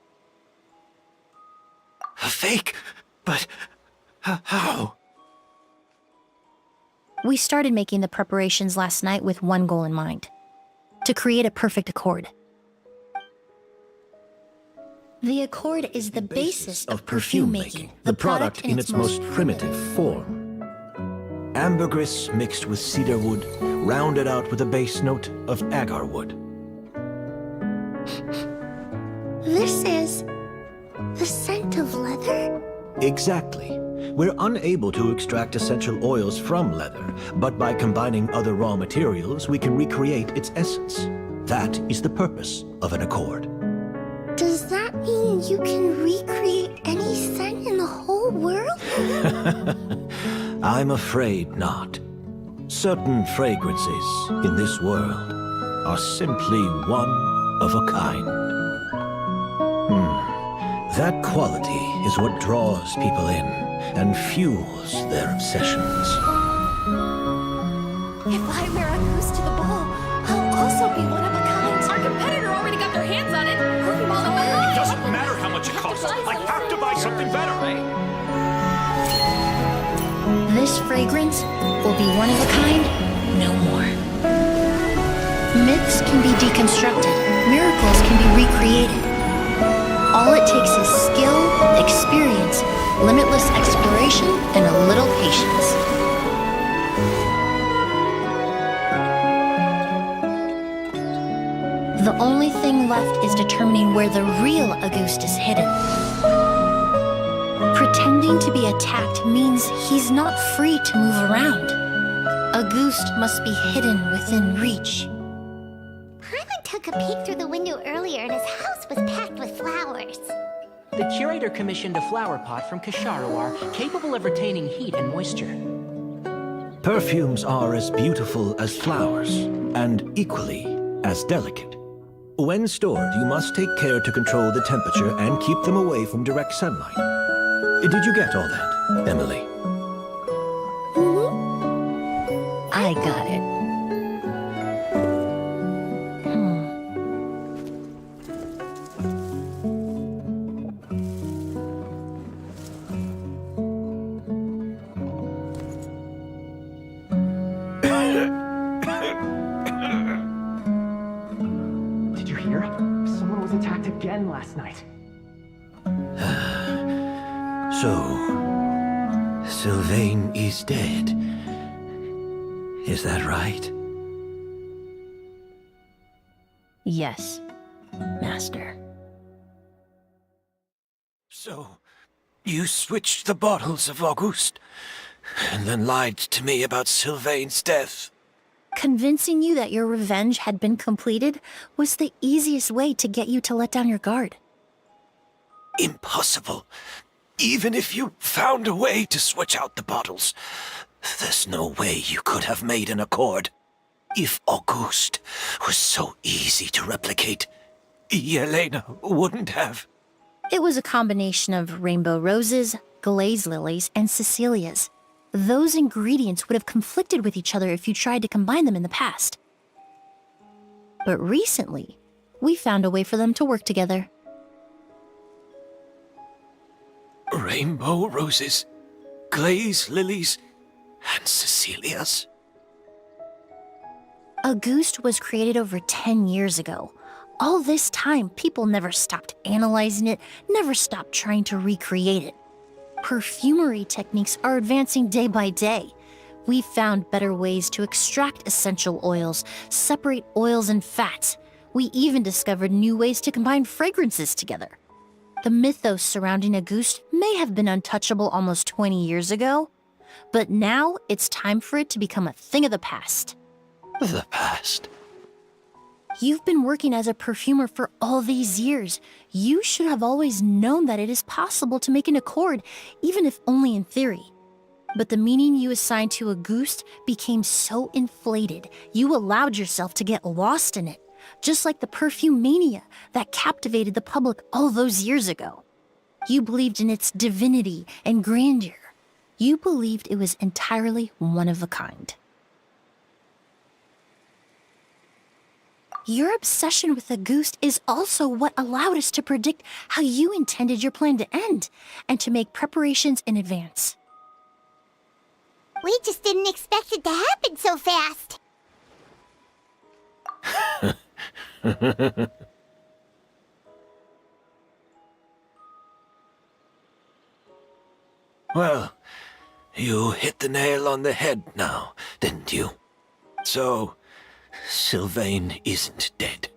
A fake? But how? We started making the preparations last night with one goal in mind: to create a perfect accord. The accord is the basis of perfume making, the product in its most primitive form. Ambergris mixed with cedar wood, rounded out with a base note of agar wood. This is the scent of leather? Exactly. We're unable to extract essential oils from leather, but by combining other raw materials, we can recreate its essence. That is the purpose of an accord. Does that mean you can recreate any scent in the whole world? I'm afraid not. Certain fragrances in this world are simply one of a kind. That quality is what draws people in and fuels their obsessions. If I wear a goose to the ball, I'll also be one of a kind. Our competitor already got their hands on it. It doesn't matter how much it costs. I have to buy something better. This fragrance will be one of a kind, no more. Myths can be deconstructed, miracles can be recreated. All it takes is skill, experience, limitless exploration, and a little patience. The only thing left is determining where the real Auguste is hidden. Pretending to be attacked means he's not free to move around. Auguste must be hidden within reach. Paimon took a peek through the window earlier and his house was packed with flowers. The curator commissioned a flower pot from Kasharawar, capable of retaining heat and moisture. Perfumes are as beautiful as flowers, and equally as delicate. When stored, you must take care to control the temperature and keep them away from direct sunlight. Did you get all that, Emilie? I got it. Did you hear? Someone was attacked again last night. So, Sylvain is dead. Is that right? Yes, Master. So, you switched the bottles of Auguste, and then lied to me about Sylvain's death. Convincing you that your revenge had been completed was the easiest way to get you to let down your guard. Impossible. Even if you found a way to switch out the bottles, there's no way you could have made an accord. If Auguste was so easy to replicate, Yelena wouldn't have. It was a combination of rainbow roses, glaze lilies, and Cecilias. Those ingredients would have conflicted with each other if you tried to combine them in the past. But recently, we found a way for them to work together. Rainbow roses, glaze lilies, and Cecilias. Auguste was created over 10 years ago. All this time, people never stopped analyzing it, never stopped trying to recreate it. Perfumery techniques are advancing day by day. We've found better ways to extract essential oils, separate oils and fats. We even discovered new ways to combine fragrances together. The mythos surrounding Auguste may have been untouchable almost 20 years ago, but now it's time for it to become a thing of the past. The past? You've been working as a perfumer for all these years. You should have always known that it is possible to make an accord, even if only in theory. But the meaning you assigned to Auguste became so inflated, you allowed yourself to get lost in it, just like the perfume mania that captivated the public all those years ago. You believed in its divinity and grandeur. You believed it was entirely one of a kind. Your obsession with Auguste is also what allowed us to predict how you intended your plan to end, and to make preparations in advance. We just didn't expect it to happen so fast. Well, you hit the nail on the head now, didn't you? So, Sylvain isn't dead.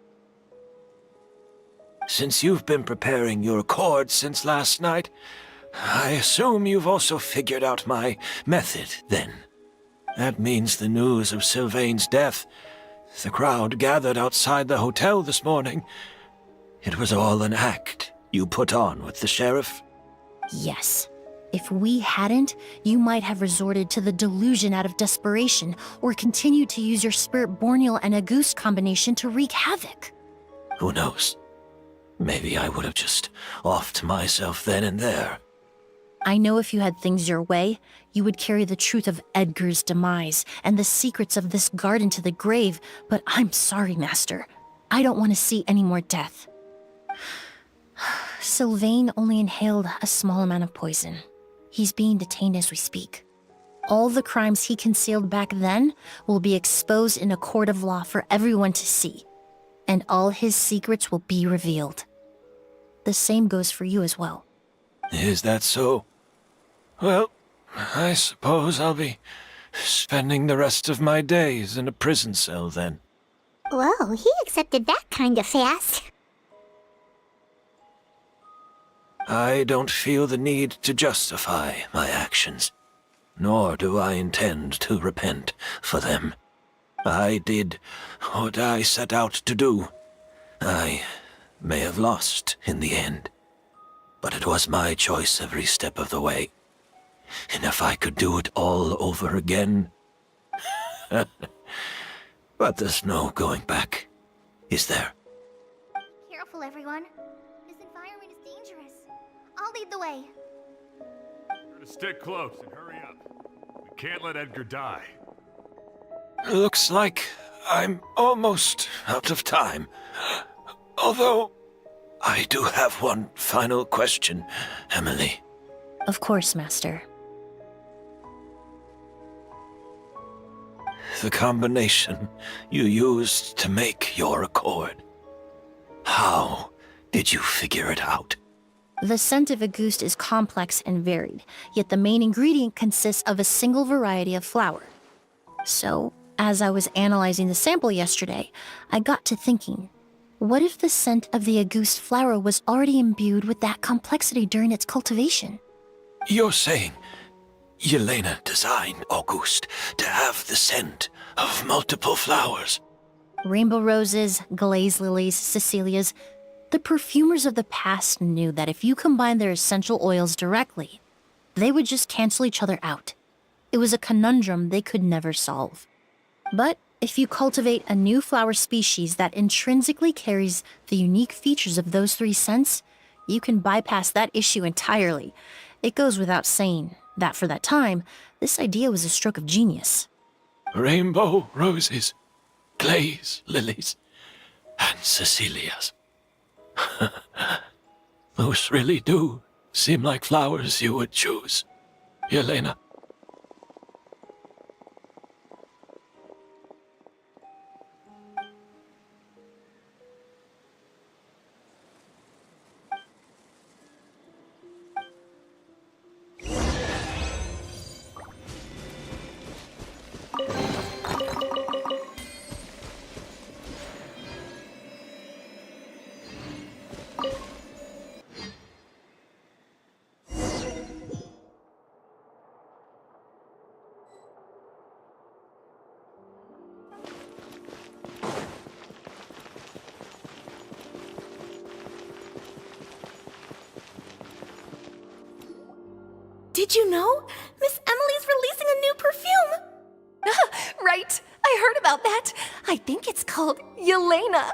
Since you've been preparing your accord since last night, I assume you've also figured out my method, then. That means the news of Sylvain's death. The crowd gathered outside the hotel this morning. It was all an act you put on with the sheriff? Yes. If we hadn't, you might have resorted to the delusion out of desperation, or continued to use your Spirit Borneal and Auguste combination to wreak havoc. Who knows? Maybe I would have just offed myself then and there. I know if you had things your way, you would carry the truth of Edgar's demise and the secrets of this garden to the grave, but I'm sorry, Master. I don't want to see any more death. Sylvain only inhaled a small amount of poison. He's being detained as we speak. All the crimes he concealed back then will be exposed in a court of law for everyone to see, and all his secrets will be revealed. The same goes for you as well. Is that so? Well, I suppose I'll be spending the rest of my days in a prison cell then. Whoa, he accepted that kind of fast. I don't feel the need to justify my actions, nor do I intend to repent for them. I did what I set out to do. I may have lost in the end, but it was my choice every step of the way. And if I could do it all over again... But there's no going back, is there? Careful, everyone. This environment is dangerous. I'll lead the way. To stick close and hurry up. We can't let Edgar die. Looks like I'm almost out of time. Although, I do have one final question, Emilie. Of course, Master. The combination you used to make your accord. How did you figure it out? The scent of Auguste is complex and varied, yet the main ingredient consists of a single variety of flower. So, as I was analyzing the sample yesterday, I got to thinking, what if the scent of the Auguste flower was already imbued with that complexity during its cultivation? You're saying Yelena designed Auguste to have the scent of multiple flowers? Rainbow roses, glaze lilies, Cecilias. The perfumers of the past knew that if you combined their essential oils directly, they would just cancel each other out. It was a conundrum they could never solve. But if you cultivate a new flower species that intrinsically carries the unique features of those three scents, you can bypass that issue entirely. It goes without saying that for that time, this idea was a stroke of genius. Rainbow roses, glaze lilies, and Cecilias. Those really do seem like flowers you would choose, Yelena. Did you know? Miss Emily's releasing a new perfume! Right, I heard about that. I think it's called Yelena.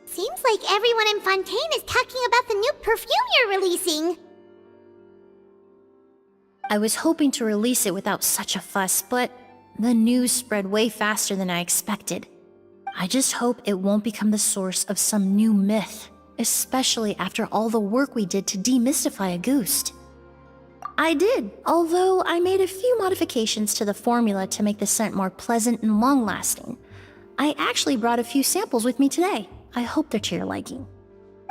Seems like everyone in Fontaine is talking about the new perfume you're releasing. I was hoping to release it without such a fuss, but the news spread way faster than I expected. I just hope it won't become the source of some new myth, especially after all the work we did to demystify Auguste. I did, although I made a few modifications to the formula to make the scent more pleasant and long-lasting. I actually brought a few samples with me today. I hope they're to your liking.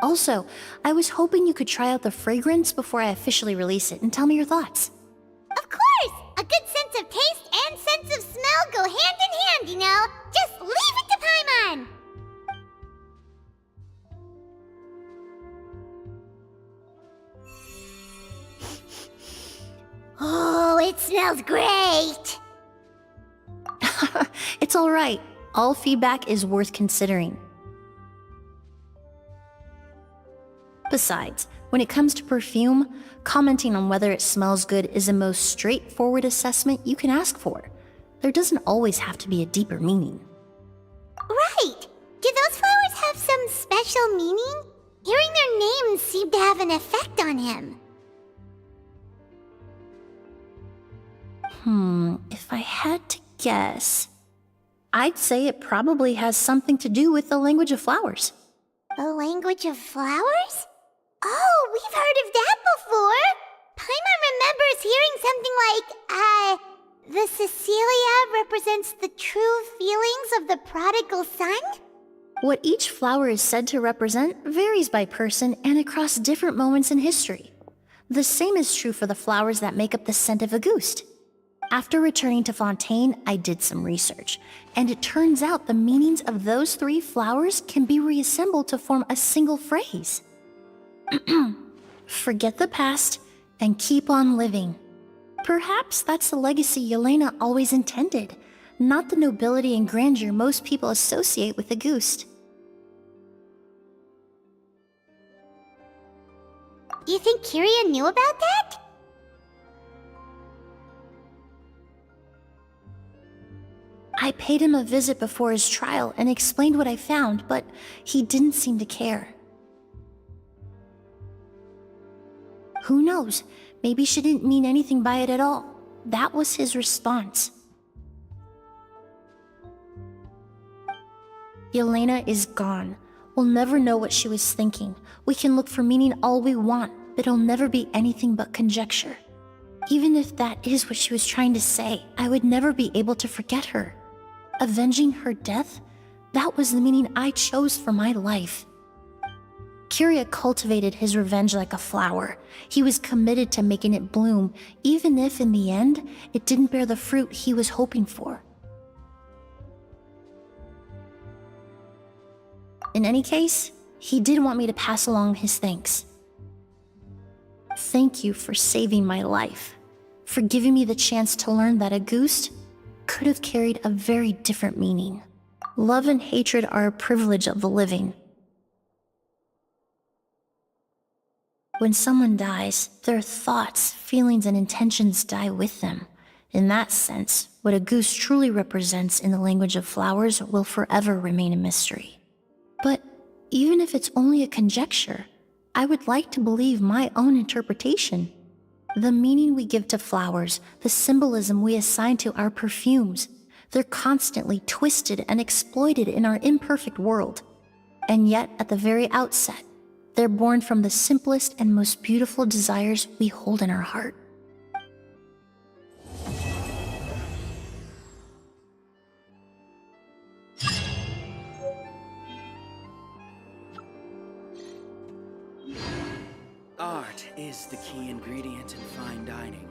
Also, I was hoping you could try out the fragrance before I officially release it and tell me your thoughts. Of course! A good sense of taste and sense of smell go hand in hand, you know? Just leave it to Paimon! Oh, it smells great! It's alright. All feedback is worth considering. Besides, when it comes to perfume, commenting on whether it smells good is the most straightforward assessment you can ask for. There doesn't always have to be a deeper meaning. Right! Do those flowers have some special meaning? Hearing their names seemed to have an effect on him. If I had to guess, I'd say it probably has something to do with the language of flowers. The language of flowers? Oh, we've heard of that before! Paimon remembers hearing something like, the Cecilia represents the true feelings of the prodigal son? What each flower is said to represent varies by person and across different moments in history. The same is true for the flowers that make up the scent of Auguste. After returning to Fontaine, I did some research, and it turns out the meanings of those 3 flowers can be reassembled to form a single phrase. Forget the past and keep on living. Perhaps that's the legacy Yelena always intended, not the nobility and grandeur most people associate with Auguste. Do you think Kiria knew about that? I paid him a visit before his trial and explained what I found, but he didn't seem to care. Who knows? Maybe she didn't mean anything by it at all. That was his response. Yelena is gone. We'll never know what she was thinking. We can look for meaning all we want, but it'll never be anything but conjecture. Even if that is what she was trying to say, I would never be able to forget her. Avenging her death? That was the meaning I chose for my life. Kiria cultivated his revenge like a flower. He was committed to making it bloom, even if in the end, it didn't bear the fruit he was hoping for. In any case, he did want me to pass along his thanks. Thank you for saving my life, for giving me the chance to learn that Auguste could have carried a very different meaning. Love and hatred are a privilege of the living. When someone dies, their thoughts, feelings, and intentions die with them. In that sense, what Auguste truly represents in the language of flowers will forever remain a mystery. But even if it's only a conjecture, I would like to believe my own interpretation. The meaning we give to flowers, the symbolism we assign to our perfumes, they're constantly twisted and exploited in our imperfect world. And yet, at the very outset, they're born from the simplest and most beautiful desires we hold in our heart. Art is the key ingredient in fine dining.